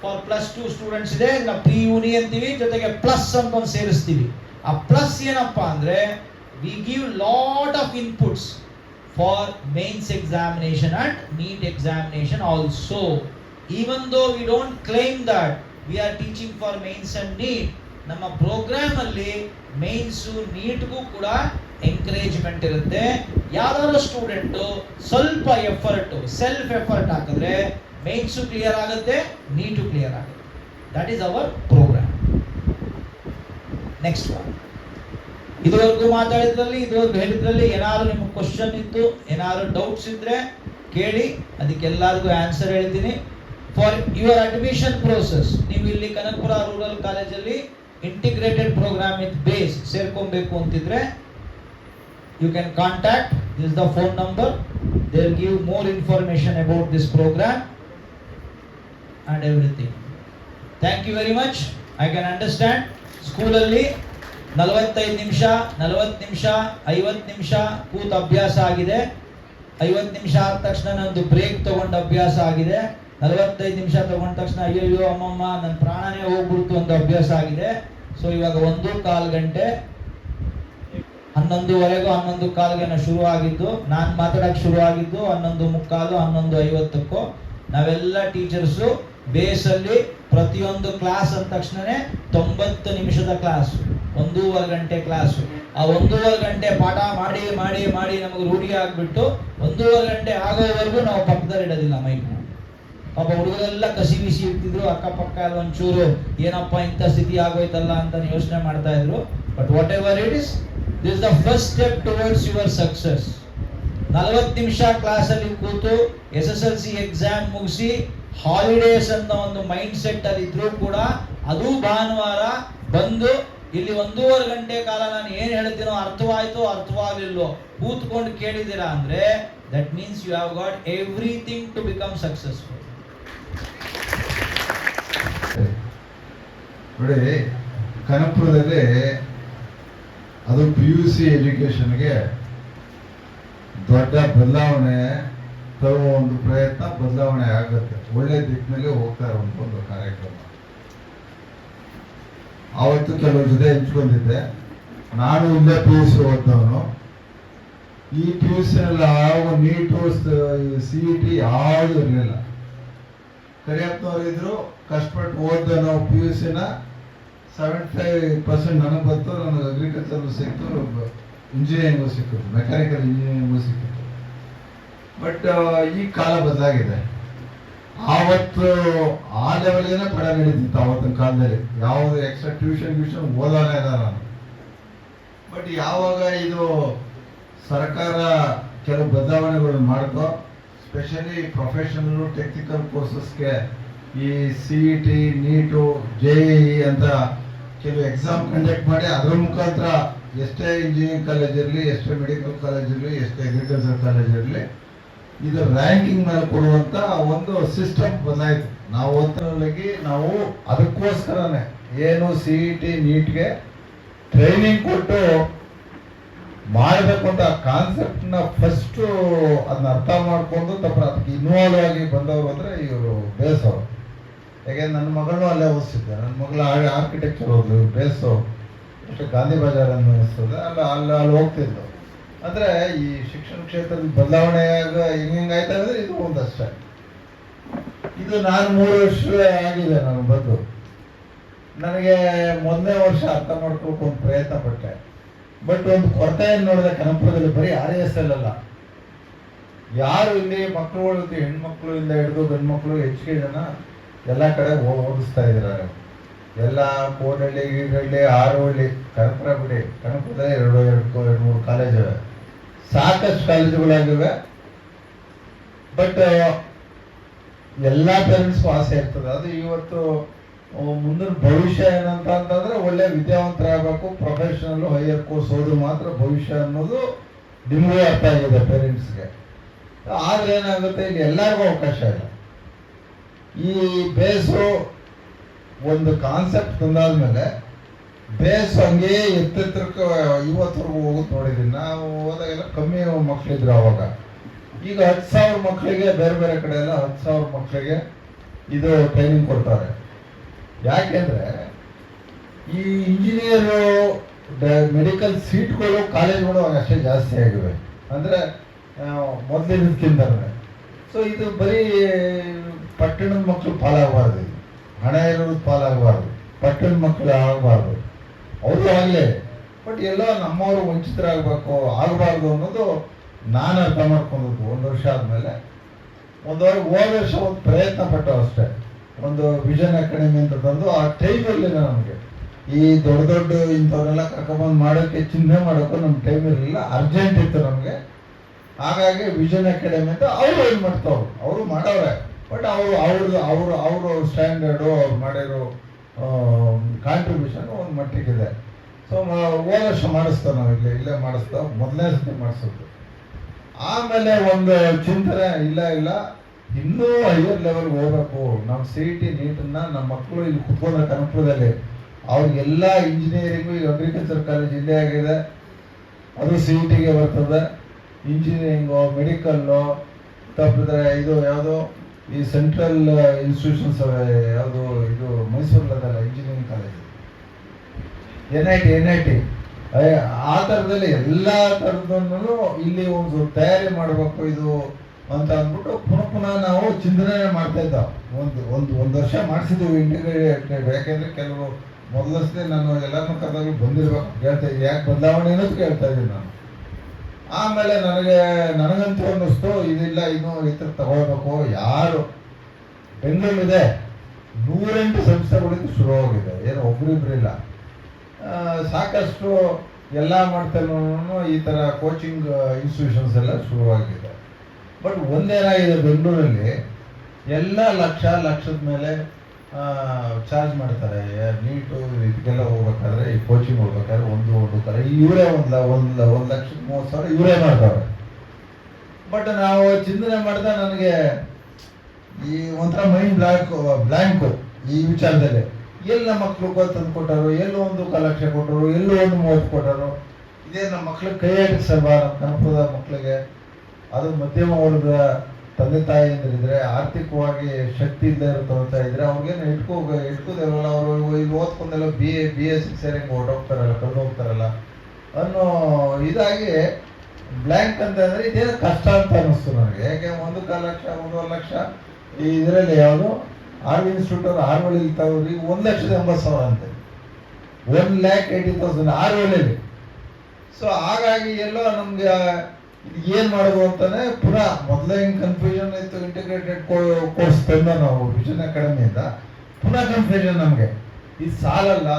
for +2 students ಇದೆ, ನಾವು pre-uni ಅಂತೀವಿ, ಜೊತೆಗೆ plus ಅಂತ ಒಂದು ಸೇರಿಸ್ತೀವಿ. ಆ ಪ್ಲಸ್ ಏನಪ್ಪಾ ಅಂದ್ರೆ we give lot of inputs for mains examination and NEET examination also. Even though we don't claim that we are teaching for mains and NEET, ನಮ್ಮ ಪ್ರೋಗ್ರಾಮ್ ಅಲ್ಲಿ ಮೇನ್ಸ್ ನೀಟ್ ಗೂ ಕೂಡ ಎಂಕರೇಜ್ಮೆಂಟ್ ಇರುತ್ತೆ. ಯಾವ್ದಾದ್ರು ಸ್ಟೂಡೆಂಟ್ ಸ್ವಲ್ಪ effort self effort ಹಾಕಿದ್ರೆ mains clear ಆಗುತ್ತೆ, NEET clear ಆಗುತ್ತೆ. That is our program. Next one. ಇದುವರೆಗೂ ಮಾತಾಡಿದ್ರಲ್ಲಿ, ಇದುವರೆಗೂ ಹೇಳಿದ್ರಲ್ಲಿ ಏನಾದ್ರು ನಿಮ್ಗೆ ಕ್ವಶನ್ ಇತ್ತು, ಏನಾದ್ರು ಡೌಟ್ಸ್ ಇದ್ರೆ ಕೇಳಿ, ಅದಕ್ಕೆಲ್ಲರಿಗೂ ಆನ್ಸರ್ ಹೇಳ್ತೀನಿ. ಫಾರ್ ಯುವರ್ ಅಡ್ಮಿಷನ್ ಪ್ರೋಸೆಸ್, ನೀವು ಇಲ್ಲಿ ಕನಕಪುರ ರೂರಲ್ ಕಾಲೇಜಲ್ಲಿ ಇಂಟಿಗ್ರೇಟೆಡ್ ಪ್ರೋಗ್ರಾಮ್ ವಿತ್ ಬೇಸ್ ಸೇರ್ಕೊಬೇಕು ಅಂತಿದ್ರೆ you can contact, this is the phone number. They will give more information about this program and everything. Thank you very much. I can understand ಸ್ಕೂಲಲ್ಲಿ 45 ನಿಮಿಷ 40 ನಿಮಿಷ 50 ನಿಮಿಷ ಕೂತ ಅಭ್ಯಾಸ ಆಗಿದೆ. 50 ನಿಮಿಷ ಆದ ತಕ್ಷಣ ನಂದು ಬ್ರೇಕ್ ತಗೊಂಡು ಅಭ್ಯಾಸ ಆಗಿದೆ. 45 ನಿಮಿಷ ತಗೊಂಡ ತಕ್ಷಣ ಅಯ್ಯೋ ಅಮ್ಮಮ್ಮ ನನ್ನ ಪ್ರಾಣನೇ ಹೋಗ್ಬಿಡ್ತು ಅಂತ ಅಭ್ಯಾಸ ಆಗಿದೆ. ಸೊ ಇವಾಗ 1.25 ಗಂಟೆ 11:15 11:15 ಶುರು ಆಗಿದ್ದು, ನಾನು ಮಾತಾಡಕ್ಕೆ ಶುರು ಆಗಿದ್ದು 11:45 11:50. ನಾವೆಲ್ಲ ಟೀಚರ್ಸು ಬೇಸಲ್ಲಿ ಪ್ರತಿಯೊಂದು ಕ್ಲಾಸ್ ಅಂದ ತಕ್ಷಣನೇ 90 ನಿಮಿಷದ ಕ್ಲಾಸ್, 1.5 ಗಂಟೆ ಕ್ಲಾಸು. ಆ 1.5 ಗಂಟೆ ಪಾಠ ಮಾಡಿ ಮಾಡಿ ಮಾಡಿ ನಮಗೆ ರೂಢಿ ಆಗ್ಬಿಟ್ಟು 1.5 ಗಂಟೆ ಆಗೋವರೆಗೂ ನಾವು ಪಕ್ಕದಲ್ಲಿ ಇಡೋದಿಲ್ಲ ಮೈಕ್. ಪಾಪ ಹುಡುಗರೆಲ್ಲ ಕಸಿ ಬಿಸಿ ಇರ್ತಿದ್ರು, ಅಕ್ಕಪಕ್ಕ ಎಲ್ಲ ಒಂಚೂರು ಏನಪ್ಪ ಇಂಥ ಸ್ಥಿತಿ ಆಗೋಯ್ತಲ್ಲ ಅಂತ ಯೋಚನೆ ಮಾಡ್ತಾ ಇದ್ರು. But what ever it is, this the first step towards your success. 40 ನಿಮಿಷ ಕ್ಲಾಸಲ್ಲಿ ಕೂತು SSLC ಎಕ್ಸಾಮ್ ಮುಗಿಸಿ ಹಾಲಿಡೇಸ್ ಅಂತ ಒಂದು ಮೈಂಡ್ ಸೆಟ್ ಅಲ್ಲಿ ಇದ್ರೂ ಕೂಡ ಅದು ಭಾನುವಾರ ಬಂದು ಇಲ್ಲಿ 1.5 ಗಂಟೆ ಕಾಲ ನಾನು ಏನ್ ಹೇಳ್ತೀನೋ ಅರ್ಥವಾಯ್ತೋ ಅರ್ಥವಾಗಲಿಲ್ಲೋ ಕೂತ್ಕೊಂಡು ಕೇಳಿದ್ದೀರಾ ಅಂದ್ರೆ that means you have got everything to become successful. ನೋಡಿ, ಕನಕಪುರದಲ್ಲಿ ಅದು PUC ಎಜುಕೇಶನ್ಗೆ ದೊಡ್ಡ ಬದಲಾವಣೆ ತರುವ ಒಂದು ಪ್ರಯತ್ನ, ಬದಲಾವಣೆ ಆಗುತ್ತೆ, ಒಳ್ಳೆ ದಿಕ್ಕಿನಲ್ಲಿ ಹೋಗ್ತಾ ಇರುವಂತ ಒಂದು ಕಾರ್ಯಕ್ರಮ. ಆವತ್ತು ಕೆಲವು ಜೊತೆ ಹಂಚ್ಕೊಂಡಿದ್ದೆ. ನಾನು ಇಲ್ಲೇ PUC ಓದ್ದವನು. ಈ PUC ನಲ್ಲಿ ಯಾವ ನೀಟು CET ಯಾವುದು ಇರಲಿಲ್ಲ. ಕರಿಯಪ್ಪನವ್ರು ಇದ್ರು, ಕಷ್ಟಪಟ್ಟು ಓದ್ದ ನಾವು PUC ನ 75% ನನಗೆ ಬಂತು. ನನಗೆ ಅಗ್ರಿಕಲ್ಚರ್ ಸಿಕ್ತು, ಇಂಜಿನಿಯರಿಂಗು ಸಿಕ್ಕಿತ್ತು, ಮೆಕ್ಯಾನಿಕಲ್ ಇಂಜಿನಿಯರಿಂಗು ಸಿಕ್ಕಿತ್ತು. ಬಟ್ ಈ ಕಾಲ ಬದಲಾಗಿದೆ. ಆವತ್ತು ಆ ಲೆವೆಲ್ಗೆ ಪಡ ನಡೀತಿತ್ತು ಆವತ್ತಿನ ಕಾಲದಲ್ಲಿ. ಯಾವುದು ಎಕ್ಸ್ಟ್ರಾ ಟ್ಯೂಷನ್ ಓದೋನೇ ಇಲ್ಲ ನಾನು. ಬಟ್ ಯಾವಾಗ ಇದು ಸರ್ಕಾರ ಕೆಲವು ಬದಲಾವಣೆಗಳನ್ನು ಮಾಡ್ಕೋ, ಸ್ಪೆಷಲಿ ಪ್ರೊಫೆಷನಲ್ ಟೆಕ್ನಿಕಲ್ ಕೋರ್ಸಸ್ಗೆ ಈ CET, ನೀಟು, JEE ಅಂತ ಕೆಲವು ಎಕ್ಸಾಮ್ ಕಂಡಕ್ಟ್ ಮಾಡಿ ಅದರ ಮುಖಾಂತರ ಎಷ್ಟೇ ಇಂಜಿನಿಯರಿಂಗ್ ಕಾಲೇಜ್ ಇರಲಿ, ಎಷ್ಟೇ ಮೆಡಿಕಲ್ ಕಾಲೇಜ್ ಇರಲಿ, ಎಷ್ಟೇ ಅಗ್ರಿಕಲ್ಚರ್ ಕಾಲೇಜ್ ಇರಲಿ, ಇದು ರ್ಯಾಂಕಿಂಗ್ ಮೇಲೆ ಕೊಡುವಂತ ಒಂದು ಸಿಸ್ಟಮ್ ಬದಲಾಯಿತು. ನಾವು ಓದ್ತಿರೋಗಿ ನಾವು ಅದಕ್ಕೋಸ್ಕರನೇ ಏನು CET, ನೀಟ್ಗೆ ಟ್ರೈನಿಂಗ್ ಕೊಟ್ಟು ಮಾಡಬೇಕು ಅಂತ ಕಾನ್ಸೆಪ್ಟ್ ನ ಫಸ್ಟ್ ಅದನ್ನ ಅರ್ಥ ಮಾಡ್ಕೊಂಡು ತಪ್ಪು ಅದಕ್ಕೆ ಇನ್ವಾಲ್ವ್ ಆಗಿ ಬಂದವರು ಅಂದ್ರೆ ಇವರು ಬೇಸವರು. ಯಾಕೆಂದ್ರೆ ನನ್ನ ಮಗಳನ್ನೂ ಅಲ್ಲೇ ಓದಿಸಿದ್ದೆ. ನನ್ನ ಮಗಳು ಆರ್ಕಿಟೆಕ್ಚರ್ ಓದ್ಲು, ಬೇಸು ಅಷ್ಟು ಗಾಂಧಿ ಬಜಾರ್ ಅನ್ನಿಸ್ತದೆ, ಅಲ್ಲಿ ಹೋಗ್ತಿದ್ದು. ಅಂದ್ರೆ ಈ ಶಿಕ್ಷಣ ಕ್ಷೇತ್ರದ ಬದಲಾವಣೆ ಹಿಂಗಾಯ್ತಾ ಇದ್ರೆ ಇದು ಒಂದಷ್ಟೇ. ಇದು ನಾನು 3 ವರ್ಷ ಆಗಿದೆ ನಾನು ಬಂದು. ನನಗೆ ಮೊದಲನೇ ವರ್ಷ ಅರ್ಥ ಮಾಡ್ಕೊಳಕ್ಕೆ ಒಂದು ಪ್ರಯತ್ನ ಪಟ್ಟೆ. ಬಟ್ ಒಂದು ಕೊರತೆ ನೋಡಿದೆ ಕನಕಪುರದಲ್ಲಿ, ಬರೀ RSL ಅಲ್ಲ, ಯಾರು ಇಲ್ಲಿ ಮಕ್ಕಳುಗಳು, ಹೆಣ್ಮಕ್ಳು ಇಂದ ಹಿಡಿದು ಗಂಡು ಮಕ್ಕಳು ಹೆಚ್ಚಿಗೆ ಜನ ಎಲ್ಲ ಕಡೆ ಓದಿಸ್ತಾ ಇದ್ದಾರೆ. ಎಲ್ಲ ಕೋಟಹಳ್ಳಿ, ಗೀರಹಳ್ಳಿ, ಆರೋಹಳ್ಳಿ, ಕನಕಪುರ ಬಿಡಿ, ಕನಕಪುರದಲ್ಲಿ 2-3 ಕಾಲೇಜ್ ಇವೆ, ಸಾಕಷ್ಟು ಕಾಲೇಜುಗಳಾಗಿವೆ. ಬಟ್ ಎಲ್ಲ ಪೇರೆಂಟ್ಸ್ಗೂ ಆಸೆ ಇರ್ತದೆ. ಅದು ಇವತ್ತು ಮುಂದಿನ ಭವಿಷ್ಯ ಏನಂತ ಅಂತಂದ್ರೆ ಒಳ್ಳೆ ವಿದ್ಯಾವಂತರಾಗಬೇಕು, ಪ್ರೊಫೆಷನಲ್ ಹೈಯರ್ ಕೋರ್ಸ್ ಓದು ಮಾತ್ರ ಭವಿಷ್ಯ ಅನ್ನೋದು ನಿಮಗೂ ಅರ್ಥ ಆಗಿದೆ ಪೇರೆಂಟ್ಸ್ಗೆ. ಆದ್ರೆ ಏನಾಗುತ್ತೆ, ಇಲ್ಲಿ ಎಲ್ಲರಿಗೂ ಅವಕಾಶ ಇಲ್ಲ. ಈ ಬೇಸು ಒಂದು ಕಾನ್ಸೆಪ್ಟ್ ತಂದಾದ್ಮೇಲೆ ಬೇಸ್ ಹಂಗೆ ಎತ್ತೆತ್ತರಕ್ಕೆ ಇವತ್ತರೆಗೂ ಹೋಗುತ್ತೆ ನೋಡಿದ್ದೀನಿ. ನಾವು ಹೋದಾಗೆಲ್ಲ ಕಮ್ಮಿ ಮಕ್ಕಳಿದ್ರು ಅವಾಗ. ಈಗ 10,000 ಮಕ್ಕಳಿಗೆ ಬೇರೆ ಬೇರೆ ಕಡೆ ಎಲ್ಲ 10,000 ಮಕ್ಕಳಿಗೆ ಇದು ಟ್ರೈನಿಂಗ್ ಕೊಡ್ತಾರೆ. ಯಾಕೆಂದ್ರೆ ಈ ಇಂಜಿನಿಯರು ಮೆಡಿಕಲ್ ಸೀಟ್ಗಳು ಕಾಲೇಜ್ಗಳು ಅಷ್ಟೇ ಜಾಸ್ತಿ ಆಗಿವೆ, ಅಂದ್ರೆ ಮೊದಲಿನಕ್ಕಿಂತ. ಸೊ ಇದು ಬರೀ ಪಟ್ಟಣದ ಮಕ್ಕಳು ಪಾಲಾಗಬಾರ್ದು, ಇದು ಹಣ ಇರೋದು ಪಾಲಾಗಬಾರ್ದು, ಪಟ್ಟಣದ ಮಕ್ಕಳು ಆಗಬಾರ್ದು. ಅವರು ಆಗಲೇ, ಬಟ್ ಎಲ್ಲೋ ನಮ್ಮವರು ವಂಚಿತರಾಗಬೇಕು, ಆಗಬಾರ್ದು ಅನ್ನೋದು ನಾನು ಅರ್ಥ ಮಾಡ್ಕೊಂಡದ್ದು. 1 ವರ್ಷ ಆದಮೇಲೆ ಹೋದ ವರ್ಷ ಒಂದು ಪ್ರಯತ್ನ ಪಟ್ಟು ಅಷ್ಟೇ, ಒಂದು ವಿಷನ್ ಅಕಾಡೆಮಿ ಅಂತ ತಂದು ಆ ಟೈಮಲ್ಲಿ ನಮಗೆ ಈ ದೊಡ್ಡ ದೊಡ್ಡ ಇಂಥವನ್ನೆಲ್ಲ ಕರ್ಕೊಂಬಂದು ಮಾಡೋಕ್ಕೆ ಚಿಂತೆ ಮಾಡೋಕ್ಕೂ ನಮ್ಮ ಟೈಮ್ ಇರಲಿಲ್ಲ, ಅರ್ಜೆಂಟ್ ಇತ್ತು ನಮಗೆ. ಹಾಗಾಗಿ ವಿಷನ್ ಅಕಾಡೆಮಿ ಅಂತ ಅವರು ಏನು ಮಾಡ್ತಾವ್ರು, ಅವರು ಮಾಡವ್ರೆ. ಬಟ್ ಅವರು ಸ್ಟ್ಯಾಂಡರ್ಡು ಅವ್ರು ಮಾಡಿರೋ ಕಾಂಟ್ರಿಬ್ಯೂಷನ್ ಒಂದು ಮಟ್ಟಿಗಿದೆ. ಸೊ ಹೋದ ವರ್ಷ ಮಾಡಿಸ್ತಾವೆ ನಾವು ಇಲ್ಲೇ ಮಾಡಿಸ್ತಾವೆ, ಮೊದಲನೇ ಸತಿ ಮಾಡಿಸೋದು. ಆಮೇಲೆ ಒಂದು ಚಿಂತನೆ, ಇಲ್ಲ ಇನ್ನೂ ಹೈಯರ್ ಲೆವೆಲ್ಗೆ ಹೋಗ್ಬೇಕು. ನಾವು CET ನೀಟನ್ನ ನಮ್ಮ ಮಕ್ಕಳು ಇಲ್ಲಿ ಕುತ್ಕೊಂಡ ಕನಕಪುರದಲ್ಲಿ ಅವ್ರಿಗೆಲ್ಲ ಇಂಜಿನಿಯರಿಂಗು, ಈಗ ಅಗ್ರಿಕಲ್ಚರ್ ಕಾಲೇಜ್ ಇಲ್ಲೇ ಆಗಿದೆ, ಅದು CETಗೆ ಬರ್ತದೆ. ಇಂಜಿನಿಯರಿಂಗು, ಮೆಡಿಕಲ್ಲು ತಪ್ಪಿದ್ರೆ ಇದು ಯಾವುದು ಈ ಸೆಂಟ್ರಲ್ ಇನ್ಸ್ಟಿಟ್ಯೂಷನ್ಸ್ ಯಾವುದು, ಇದು ಮೈಸೂರಲ್ಲದಲ್ಲ ಇಂಜಿನಿಯರಿಂಗ್ ಕಾಲೇಜ್, NIT ಆ ಥರದಲ್ಲಿ ಎಲ್ಲ ಥರದನ್ನು ಇಲ್ಲಿ ಒಂದು ತಯಾರಿ ಮಾಡಬೇಕು ಇದು ಅಂತ ಅಂದ್ಬಿಟ್ಟು ಪುನಃ ನಾವು ಚಿಂತನೆ ಮಾಡ್ತಾ ಇದ್ದ. ಒಂದು ವರ್ಷ ಮಾಡಿಸಿದ್ದೀವಿ ಇಂಟಿಗ್ರೇಟೆಡ್. ಯಾಕೆಂದ್ರೆ ಕೆಲವು ಮೊದಲಷ್ಟೇ ನಾನು ಎಲ್ಲರನ್ನೂ ಕರೆದಾಗ ಬಂದಿರ್ಬೇಕು ಕೇಳ್ತಾ ಇದ್ದೀನಿ, ಯಾಕೆ ಬದಲಾವಣೆ ಅನ್ನೋದು ಕೇಳ್ತಾ ಇದ್ದೀನಿ ನಾನು. ಆಮೇಲೆ ನನಗಂತೂ ಅನ್ನಿಸ್ತು, ಇದಿಲ್ಲ ಇನ್ನೂ ಈ ಥರ ತಗೊಳ್ಬೇಕು. ಯಾರು ಬೆಂಗಳೂರಿದೆ 108 ಸಂಸ್ಥೆಗಳಿಂದ ಶುರುವಾಗಿದೆ, ಏನು ಒಬ್ರಿಬ್ರಿಲ್ಲ. ಸಾಕಷ್ಟು ಎಲ್ಲ ಮಾಡ್ತಲೂ ಈ ಥರ ಕೋಚಿಂಗ್ ಇನ್ಸ್ಟಿಟ್ಯೂಷನ್ಸ್ ಎಲ್ಲ ಶುರುವಾಗಿದೆ. ಬಟ್ ಒಂದೇನಾಗಿದೆ, ಬೆಂಗಳೂರಲ್ಲಿ ಎಲ್ಲ ಲಕ್ಷದ ಮೇಲೆ ಚಾರ್ಜ್ ಮಾಡ್ತಾರೆ. ನೀಟು ಇದಕ್ಕೆಲ್ಲ ಹೋಗ್ಬೇಕಾದ್ರೆ, ಈ ಕೋಚಿಂಗ್ ಹೋಗ್ಬೇಕಾದ್ರೆ ಒಂದು ಇವರೇ 1,30,000 ಇವರೇ ಮಾಡ್ತಾರೆ. ಬಟ್ ನಾವು ಚಿಂತನೆ ಮಾಡಿದ ನನಗೆ ಈ ಒಂಥರ ಮೈಂಡ್ ಬ್ಲ್ಯಾಂಕು ಈ ವಿಚಾರದಲ್ಲಿ. ಎಲ್ಲ ಮಕ್ಳು ತಂದು ಕೊಟ್ಟರು, ಎಲ್ಲೋ 1 ಲಕ್ಷ ಕೊಟ್ಟರು, ಎಲ್ಲೋ 30 ಕೊಟ್ಟರು. ಇದೇ ನಮ್ಮ ಮಕ್ಳಿಗೆ ಕೈಯಾಟಿಗೆ ಸಲ್ವಾ, ನಮ್ಮ ಕನಪುರದ ಮಕ್ಕಳಿಗೆ, ಅದು ಮಧ್ಯಮ ವರ್ಗದ ತಂದೆ ತಾಯಿಯಿಂದಿದ್ರೆ, ಆರ್ಥಿಕವಾಗಿ ಶಕ್ತಿ ಇಲ್ಲದೆ ಇರ್ತಾ ಇದ್ರೆ ಅವ್ರಿಗೇನು ಇಟ್ಕೋದಿರಲ್ಲ. ಅವರು ಇಲ್ಲಿ ಓದ್ಕೊಂಡೆಲ್ಲ BA 6 ಹೊರಟೋಗ್ತಾರಲ್ಲ, ಕಳೆದು ಹೋಗ್ತಾರಲ್ಲ ಅನ್ನೋ ಇದಾಗಿ ಬ್ಲ್ಯಾಂಕ್ ಅಂತ ಅಂದ್ರೆ ಇದೇನು ಕಷ್ಟ ಅಂತ ಅನ್ನಿಸ್ತು ನನಗೆ. ಯಾಕೆ 1 ಲಕ್ಷ 1.5 ಲಕ್ಷ ಈ ಇದರಲ್ಲಿ ಯಾವುದು ಆರ್ವಿ ಇನ್ಸ್ಟಿಟ್ಯೂಟ್ ಅವರು ಆರ್ವಳ್ಳಿ ತಗೋರಿ 1,80,000 ಅಂತೆ, 1,80,000 ಆರ್ವಳ್ಳಿಲಿ. ಸೊ ಹಾಗಾಗಿ ಎಲ್ಲೋ ನಮ್ಗೆ ಏನ್ ಮಾಡೋದು ಅಂತಾನೆ ಪುನಃ ಮೊದಲೇ ಹಿಂಗೆ ಕನ್ಫ್ಯೂಷನ್ ಇತ್ತು. ಇಂಟಿಗ್ರೇಟೆಡ್ ಕೋರ್ಸ್ ತಂದ ನಾವು ವಿಷನ್ ಅಕಾಡೆಮಿಯಿಂದ ಪುನಃ ಕನ್ಫ್ಯೂಷನ್ ನಮಗೆ, ಇದು ಸಾಲಲ್ಲ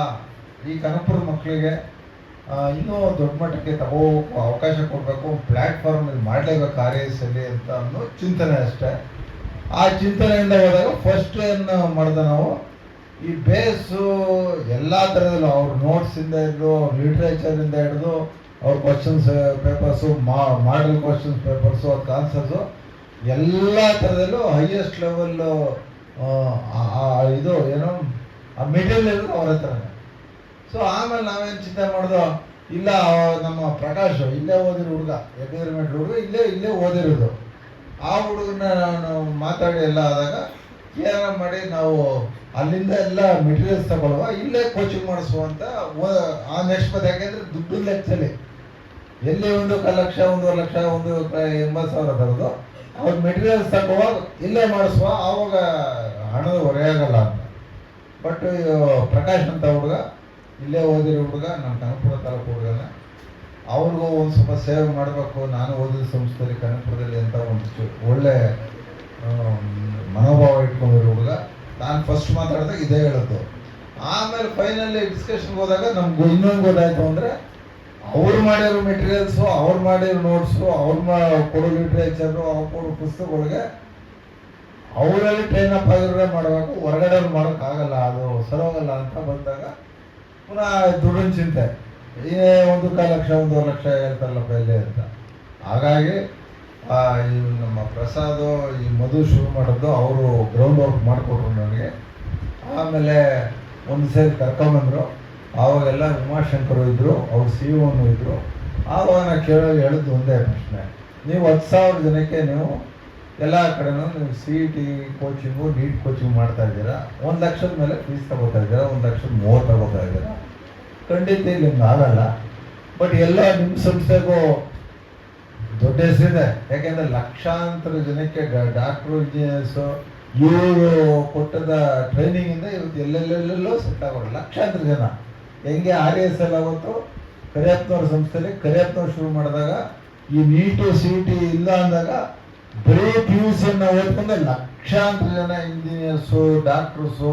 ಈ ಕನಕಪುರದ ಮಕ್ಕಳಿಗೆ, ಇನ್ನೂ ದೊಡ್ಡ ಮಟ್ಟಕ್ಕೆ ತಗೋಬೇಕು, ಅವಕಾಶ ಕೊಡಬೇಕು, ಪ್ಲಾಟ್ಫಾರ್ಮ್ ಇದು ಮಾಡಲೇಬೇಕು RISಲ್ಲಿ ಅಂತ ಅನ್ನೋ ಚಿಂತನೆ ಅಷ್ಟೇ. ಆ ಚಿಂತನೆಯಿಂದ ಹೋದಾಗ ಫಸ್ಟ್ ಏನು ಮಾಡಿದೆ ನಾವು, ಈ ಬೇಸು ಎಲ್ಲ ಥರದಲ್ಲೂ ಅವ್ರ ನೋಟ್ಸಿಂದ ಹಿಡಿದು, ಲಿಟ್ರೇಚರಿಂದ ಹಿಡಿದು, ಅವ್ರ ಕ್ವಶನ್ಸ್ ಪೇಪರ್ಸು, ಮಾಡಲ್ ಕ್ವಶನ್ಸ್ ಪೇಪರ್ಸು, ಅದಕ್ಕೆ ಆನ್ಸರ್ಸು ಎಲ್ಲ ಥರದಲ್ಲೂ ಹೈಯೆಸ್ಟ್ ಲೆವೆಲ್ಲು ಇದು ಏನೋ ಆ ಮೆಟೀರಿಯಲ್ ಇರೋದು ಅವ್ರ ಹತ್ರನೇ. ಸೊ ಆಮೇಲೆ ನಾವೇನು ಚಿಂತೆ ಮಾಡಿದೋ, ಇಲ್ಲ ನಮ್ಮ ಪ್ರಕಾಶ್ ಇಲ್ಲೇ ಓದಿರೋ ಹುಡುಗ, ಎನ್ವಿರಾನ್ಮೆಂಟ್ ಹುಡುಗ ಇಲ್ಲೇ ಓದಿರೋದು, ಆ ಹುಡುಗನ ನಾನು ಮಾತಾಡಿ ಎಲ್ಲ ಆದಾಗ ಏನಾರ ಮಾಡಿ ನಾವು ಅಲ್ಲಿಂದ ಎಲ್ಲ ಮೆಟೀರಿಯಲ್ಸ್ ತಗೊಳ್ಳುವ, ಇಲ್ಲೇ ಕೋಚಿಂಗ್ ಮಾಡಿಸುವ ಅಂತ ಆ ನೆಕ್ಸ್ಟ್ ಬಂದು. ಯಾಕೆಂದರೆ ದುಡ್ಡು ಲೆಕ್ಕದಲ್ಲಿ ಎಲ್ಲಿ 1 ಲಕ್ಷ 1.5 ಲಕ್ಷ 1,80,000 ತರೋದು, ಅವ್ರ ಮೆಟೀರಿಯಲ್ಸ್ ತಗೋವಾಗ ಇಲ್ಲೇ ಮಾಡಿಸುವ, ಆವಾಗ ಹಣದ ಹೊರೆಯಾಗಲ್ಲ ಅಂತ. ಬಟ್ ಪ್ರಕಾಶ್ ಅಂತ ಹುಡುಗ ಇಲ್ಲೇ ಓದಿರೋ ಹುಡುಗ, ನಮ್ಮ ಕನಕಪುರ ತಾಲೂಕು ಹುಡುಗನ, ಅವ್ರಿಗೂ ಒಂದು ಸ್ವಲ್ಪ ಸೇವೆ ಮಾಡಬೇಕು, ನಾನು ಓದಿದ ಸಂಸ್ಥೆಯಲ್ಲಿ ಕನಕಪುರದಲ್ಲಿ ಅಂತ ಒಂದು ಒಳ್ಳೆ ಮನೋಭಾವ ಇಟ್ಕೊಂಡಿರೋ ಹುಡುಗ. ನಾನು ಫಸ್ಟ್ ಮಾತಾಡಿದಾಗ ಇದೇ ಹೇಳೋದು. ಆಮೇಲೆ ಫೈನಲಿ ಡಿಸ್ಕಷನ್ಗೆ ಹೋದಾಗ ನಮ್ಗೆ ಇನ್ನೊಂದು ಗೊತ್ತಾಯ್ತು ಅಂದರೆ, ಅವ್ರು ಮಾಡಿರೋ ಮೆಟೀರಿಯಲ್ಸು, ಅವ್ರು ಮಾಡಿರೋ ನೋಟ್ಸು, ಕೊಡೋ ಲಿಟ್ರೇಚರು, ಅವ್ರು ಕೊಡೋ ಪುಸ್ತಕಗಳಿಗೆ ಅವರಲ್ಲಿ ಟ್ರೈನ್ ಅಪ್ ಆಗಿರೋದೇ ಮಾಡಬೇಕು. ಹೊರಗಡೆ ಮಾಡೋಕ್ಕಾಗಲ್ಲ, ಅದು ಸರೋಗಲ್ಲ ಅಂತ ಬಂದಾಗ ಪುನಃ ದುಡ್ಡಿನ ಚಿಂತೆ. 1 ಲಕ್ಷ 1.5 ಲಕ್ಷ ಹೇಳ್ತಾರಲ್ಲಪ್ಪ ಎಲ್ಲಿ ಅಂತ. ಹಾಗಾಗಿ ಈ ನಮ್ಮ ಪ್ರಸಾದ್ ಈ ಮಧು ಶುರು ಮಾಡಿದ್ದು ಅವರು ಗ್ರೌಂಡ್ ವರ್ಕ್ ಮಾಡಿಕೊಟ್ರು ನನಗೆ. ಆಮೇಲೆ ಒಂದು ಸೇರಿ ಕರ್ಕೊಂಬಂದರು. ಆವಾಗೆಲ್ಲ ಉಮಾಶಂಕರು ಇದ್ದರು, ಅವ್ರು CEO ಇದ್ದರು. ಆವಾಗ ನಾನು ಹೇಳಿದ್ದು ಒಂದೇ ಪ್ರಶ್ನೆ, ನೀವು 10,000 ಜನಕ್ಕೆ ನೀವು ಎಲ್ಲ ಕಡೆನೂ ನೀವು CET ಕೋಚಿಂಗು, ನೀಟ್ ಕೋಚಿಂಗ್ ಮಾಡ್ತಾ ಇದ್ದೀರಾ, 1 ಲಕ್ಷದ ಮೇಲೆ ಫೀಸ್ ತಗೋತಾ ಇದ್ದೀರಾ, 1,30,000 ತಗೋತಾ ಇದ್ದೀರಾ. ಖಂಡಿತ ಇಲ್ಲಿ ನಿಮ್ಗೆ ಆಗಲ್ಲ. ಬಟ್ ಎಲ್ಲ ನಿಮ್ಮ ಸಂಸ್ಥೆಗೂ ದೊಡ್ಡ ಹೆಸರಿದೆ. ಯಾಕೆಂದರೆ ಲಕ್ಷಾಂತರ ಜನಕ್ಕೆ ಡಾಕ್ಟ್ರು, ಇಂಜಿನಿಯರ್ಸು ಇವರು ಕೊಟ್ಟದ ಟ್ರೈನಿಂಗಿಂದ ಇವತ್ತು ಎಲ್ಲೆಲ್ಲೆಲ್ಲೋ ಸೆಟ್ ಆಗೋರು ಲಕ್ಷಾಂತರ ಜನ. ಹೆಂಗೆ RSL ಆಗುತ್ತೋ ಕರಿಯಪ್ಪನವ್ರ ಸಂಸ್ಥೆಯಲ್ಲಿ ಕರಿಯಪ್ಪನವ್ರು ಶುರು ಮಾಡಿದಾಗ ಈ ನೀಟು CET ಇಲ್ಲ ಅಂದಾಗ ಬರೀ PUC ಓದ್ಕೊಂಡು ಲಕ್ಷಾಂತರ ಜನ ಇಂಜಿನಿಯರ್ಸು, ಡಾಕ್ಟರ್ಸು,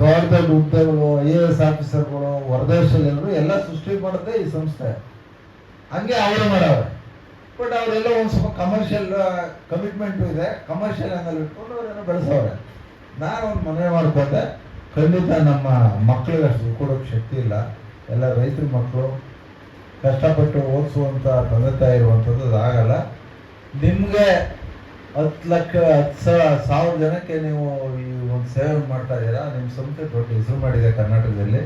ದೊಡ್ಡ ದೊಡ್ಡ ಹುದ್ದೆಗಳು, IAS ಆಫೀಸರ್ಗಳು ಹೊರದೇಶದಲ್ಲಿ ಎಲ್ಲ ಸೃಷ್ಟಿ ಮಾಡುತ್ತೆ ಈ ಸಂಸ್ಥೆ. ಹಂಗೆ ಅವರು ಮಾಡವ್ರೆ. ಬಟ್ ಅವರೆಲ್ಲ ಒಂದು ಸ್ವಲ್ಪ ಕಮರ್ಷಿಯಲ್ ಕಮಿಟ್ಮೆಂಟು ಇದೆ, ಕಮರ್ಷಿಯಲ್ ಆಂಗಲ್ ಇಟ್ಕೊಂಡು ಅವರೇನೋ ಬೆಳೆಸವ್ರೆ. ನಾನು ಒಂದು ಮನವಿ ಮಾಡ್ಕೊಂಡೆ, ಖಂಡಿತ ನಮ್ಮ ಮಕ್ಕಳಿಗೆ ಅಷ್ಟು ಕೊಡೋಕ್ಕೆ ಶಕ್ತಿ ಇಲ್ಲ. ಎಲ್ಲ ರೈತರ ಮಕ್ಕಳು ಕಷ್ಟಪಟ್ಟು ಓದಿಸುವಂಥ ತಂದೆ ತಾಯಿ ಇರುವಂಥದ್ದು ಅದಾಗಲ್ಲ. ನಿಮಗೆ 10,000 ಜನಕ್ಕೆ ನೀವು ಈ ಒಂದು ಸೇವೆ ಮಾಡ್ತಾ ಇದ್ದೀರಾ. ನಿಮ್ಮ ಸಂಸ್ಥೆ ದೊಡ್ಡ ಹೆಸರು ಮಾಡಿದೆ ಕರ್ನಾಟಕದಲ್ಲಿ.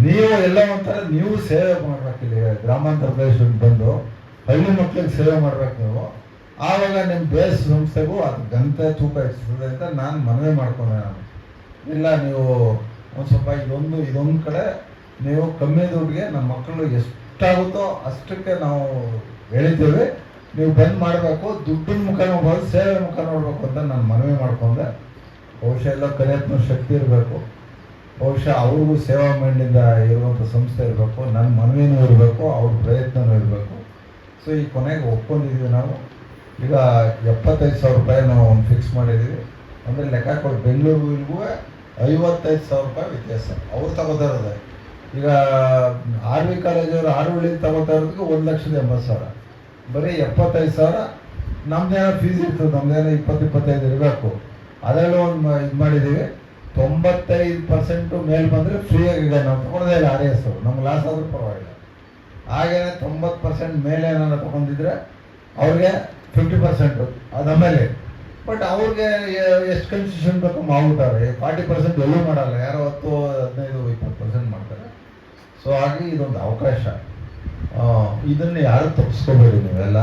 ನೀವು ಎಲ್ಲ ಒಂಥರ ನೀವು ಸೇವೆ ಮಾಡ್ಬೇಕು. ಇಲ್ಲಿ ಗ್ರಾಮಾಂತರ ಪ್ರದೇಶಕ್ಕೆ ಬಂದು ಹಳ್ಳಿ ಮಕ್ಕಳಿಗೆ ಸೇವೆ ಮಾಡ್ಬೇಕು ನೀವು. ಆವಾಗ ನಿಮ್ಮ ಬೇಸ್ ಸಂಸ್ಥೆಗೂ ಅದು ಗಂಟೆ ತೂಕ ಹೆಚ್ಚಿಸ್ತದೆ ಅಂತ ನಾನು ಮನವಿ ಮಾಡ್ಕೊಂಡೆ. ನಾನು ಇಲ್ಲ, ನೀವು ಒಂದು ಸ್ವಲ್ಪ ಇದೊಂದು ಕಡೆ ನೀವು ಕಮ್ಮಿ ದುಡ್ಡಿಗೆ ನಮ್ಮ ಮಕ್ಕಳು ಎಷ್ಟಾಗುತ್ತೋ ಅಷ್ಟಕ್ಕೆ ನಾವು ಹೇಳಿದ್ದೇವೆ, ನೀವು ಬಂದ್ ಮಾಡಬೇಕು, ದುಡ್ಡಿನ ಮುಖ ನೋಡ್ಬೋದು, ಸೇವೆ ಮುಖ ನೋಡ್ಬೇಕು ಅಂತ ನಾನು ಮನವಿ ಮಾಡ್ಕೊಂಡೆ. ಬಹುಶಃ ಎಲ್ಲ ಕರಿಯತ್ನ ಶಕ್ತಿ ಇರಬೇಕು, ಬಹುಶಃ ಅವ್ರಿಗೂ ಸೇವಾ ಮೈಂಡಿಂದ ಇರುವಂಥ ಸಂಸ್ಥೆ ಇರಬೇಕು, ನನ್ನ ಮನವಿನೂ ಇರಬೇಕು, ಅವ್ರ ಪ್ರಯತ್ನವೂ ಇರಬೇಕು. ಸೊ ಈ ಕೊನೆಗೆ ಒಪ್ಕೊಂಡಿದ್ದೀವಿ ನಾವು. ಈಗ 75,000 ರೂಪಾಯಿ ನಾವು ಒಂದು ಫಿಕ್ಸ್ ಮಾಡಿದ್ದೀವಿ. ಅಂದರೆ ಲೆಕ್ಕ ಕೊಟ್ಟು ಬೆಂಗಳೂರಿಗೂ 55,000 ರೂಪಾಯಿ ವ್ಯತ್ಯಾಸ ಅವ್ರು ತಗೋತಾ ಇರೋದೆ. ಈಗ RV ಕಾಲೇಜವರು ಆರುವಳ್ಳಿಗೆ ತಗೋತಾ ಇರೋದಕ್ಕೆ 1,80,000. ಬರೀ 75,000 ನಮ್ದೇನೋ ಫೀಸ್ ಇರ್ತದೆ, ನಮ್ದೇನೋ 20-25 ಇರಬೇಕು. ಅದರಲ್ಲೂ ಒಂದು ಇದು ಮಾಡಿದ್ದೀವಿ. 95% ಮೇಲೆ ಬಂದರೆ ಫ್ರೀಯಾಗಿ ಈಗ ನಾವು ತೊಗೊಳೋದೇ ಇಲ್ಲ. RS ನಮ್ಗೆ ಲಾಸ್ ಆದರೂ ಪರವಾಗಿಲ್ಲ. ಹಾಗೇನೆ 90% ಮೇಲೆ ಏನಾದ್ರು ತೊಗೊಂಡಿದ್ರೆ ಅವ್ರಿಗೆ 50% ಅದು ಆಮೇಲೆ. ಬಟ್ ಅವ್ರಿಗೆ ಎಷ್ಟು ಕನ್ಸೆಷನ್ ಬೇಕು ಮಾಡ್ಬಿಟ್ಟಾರೆ. 40% ಎಲ್ಲೂ ಮಾಡಲ್ಲ, ಯಾರೋ 10, 15, 20% ಮಾಡ್ತಾರೆ. ಸೊ ಹಾಗೆ ಇದೊಂದು ಅವಕಾಶ. ಇದನ್ನು ಯಾರು ತಪ್ಪಿಸ್ಕೋಬೇಡಿ ನೀವೆಲ್ಲ.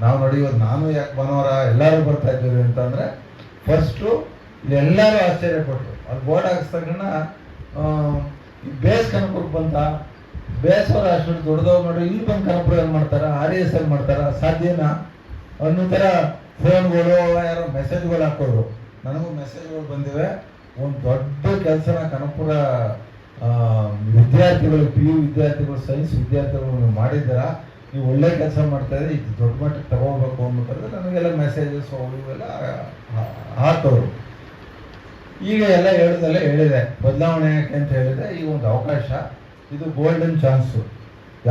ನಾವು ನೋಡಿ, ಇವತ್ತು ನಾನು ಯಾಕೆ ಭಾನುವಾರ ಎಲ್ಲರೂ ಬರ್ತಾ ಇದ್ದೀವಿ ಅಂತಂದರೆ, ಫಸ್ಟು ಎಲ್ಲರೂ ಆಶ್ಚರ್ಯಪಟ್ಟರು. ಅದು ಬೋರ್ಡ್ ಹಾಕಿಸ್ದಾಗಣ ಬೇಸ್ ಕನಕಪುರಕ್ಕೆ ಬಂತ, ಬೇಸವರು ಅಷ್ಟು ದೊಡ್ಡದವ್ರು ನೋಡಿ ಇಲ್ಲಿ ಬಂದು ಕನಕಪುರ ಏನು ಮಾಡ್ತಾರೆ, RSL ಮಾಡ್ತಾರ, ಸಾಧ್ಯನಾ ಅನ್ನೋ ಥರ ಫೋನ್ಗಳು, ಯಾರೋ ಮೆಸೇಜ್ಗಳು ಹಾಕೋರು. ನನಗೂ ಮೆಸೇಜ್ಗಳು ಬಂದಿವೆ. ಒಂದು ದೊಡ್ಡ ಕೆಲಸನ ಕನಕಪುರ ವಿದ್ಯಾರ್ಥಿಗಳು, PU ವಿದ್ಯಾರ್ಥಿಗಳು, ಸೈನ್ಸ್ ವಿದ್ಯಾರ್ಥಿಗಳು ನೀವು ಮಾಡಿದ್ದೀರಾ, ನೀವು ಒಳ್ಳೆ ಕೆಲಸ ಮಾಡ್ತಾಯಿದ್ರೆ ಇದು ದೊಡ್ಡ ಮಟ್ಟಕ್ಕೆ ತಗೋಬೇಕು ಅಂದ್ಬಿಟ್ಟರೆ ನನಗೆಲ್ಲ ಮೆಸೇಜಸ್ ಇವೆಲ್ಲ ಹಾಕೋರು. ಈಗ ಎಲ್ಲ ಹೇಳಿದೆ, ಬದಲಾವಣೆ ಯಾಕೆ ಅಂತ ಹೇಳಿದೆ. ಈಗ ಒಂದು ಅವಕಾಶ, ಇದು ಗೋಲ್ಡನ್ ಚಾನ್ಸು.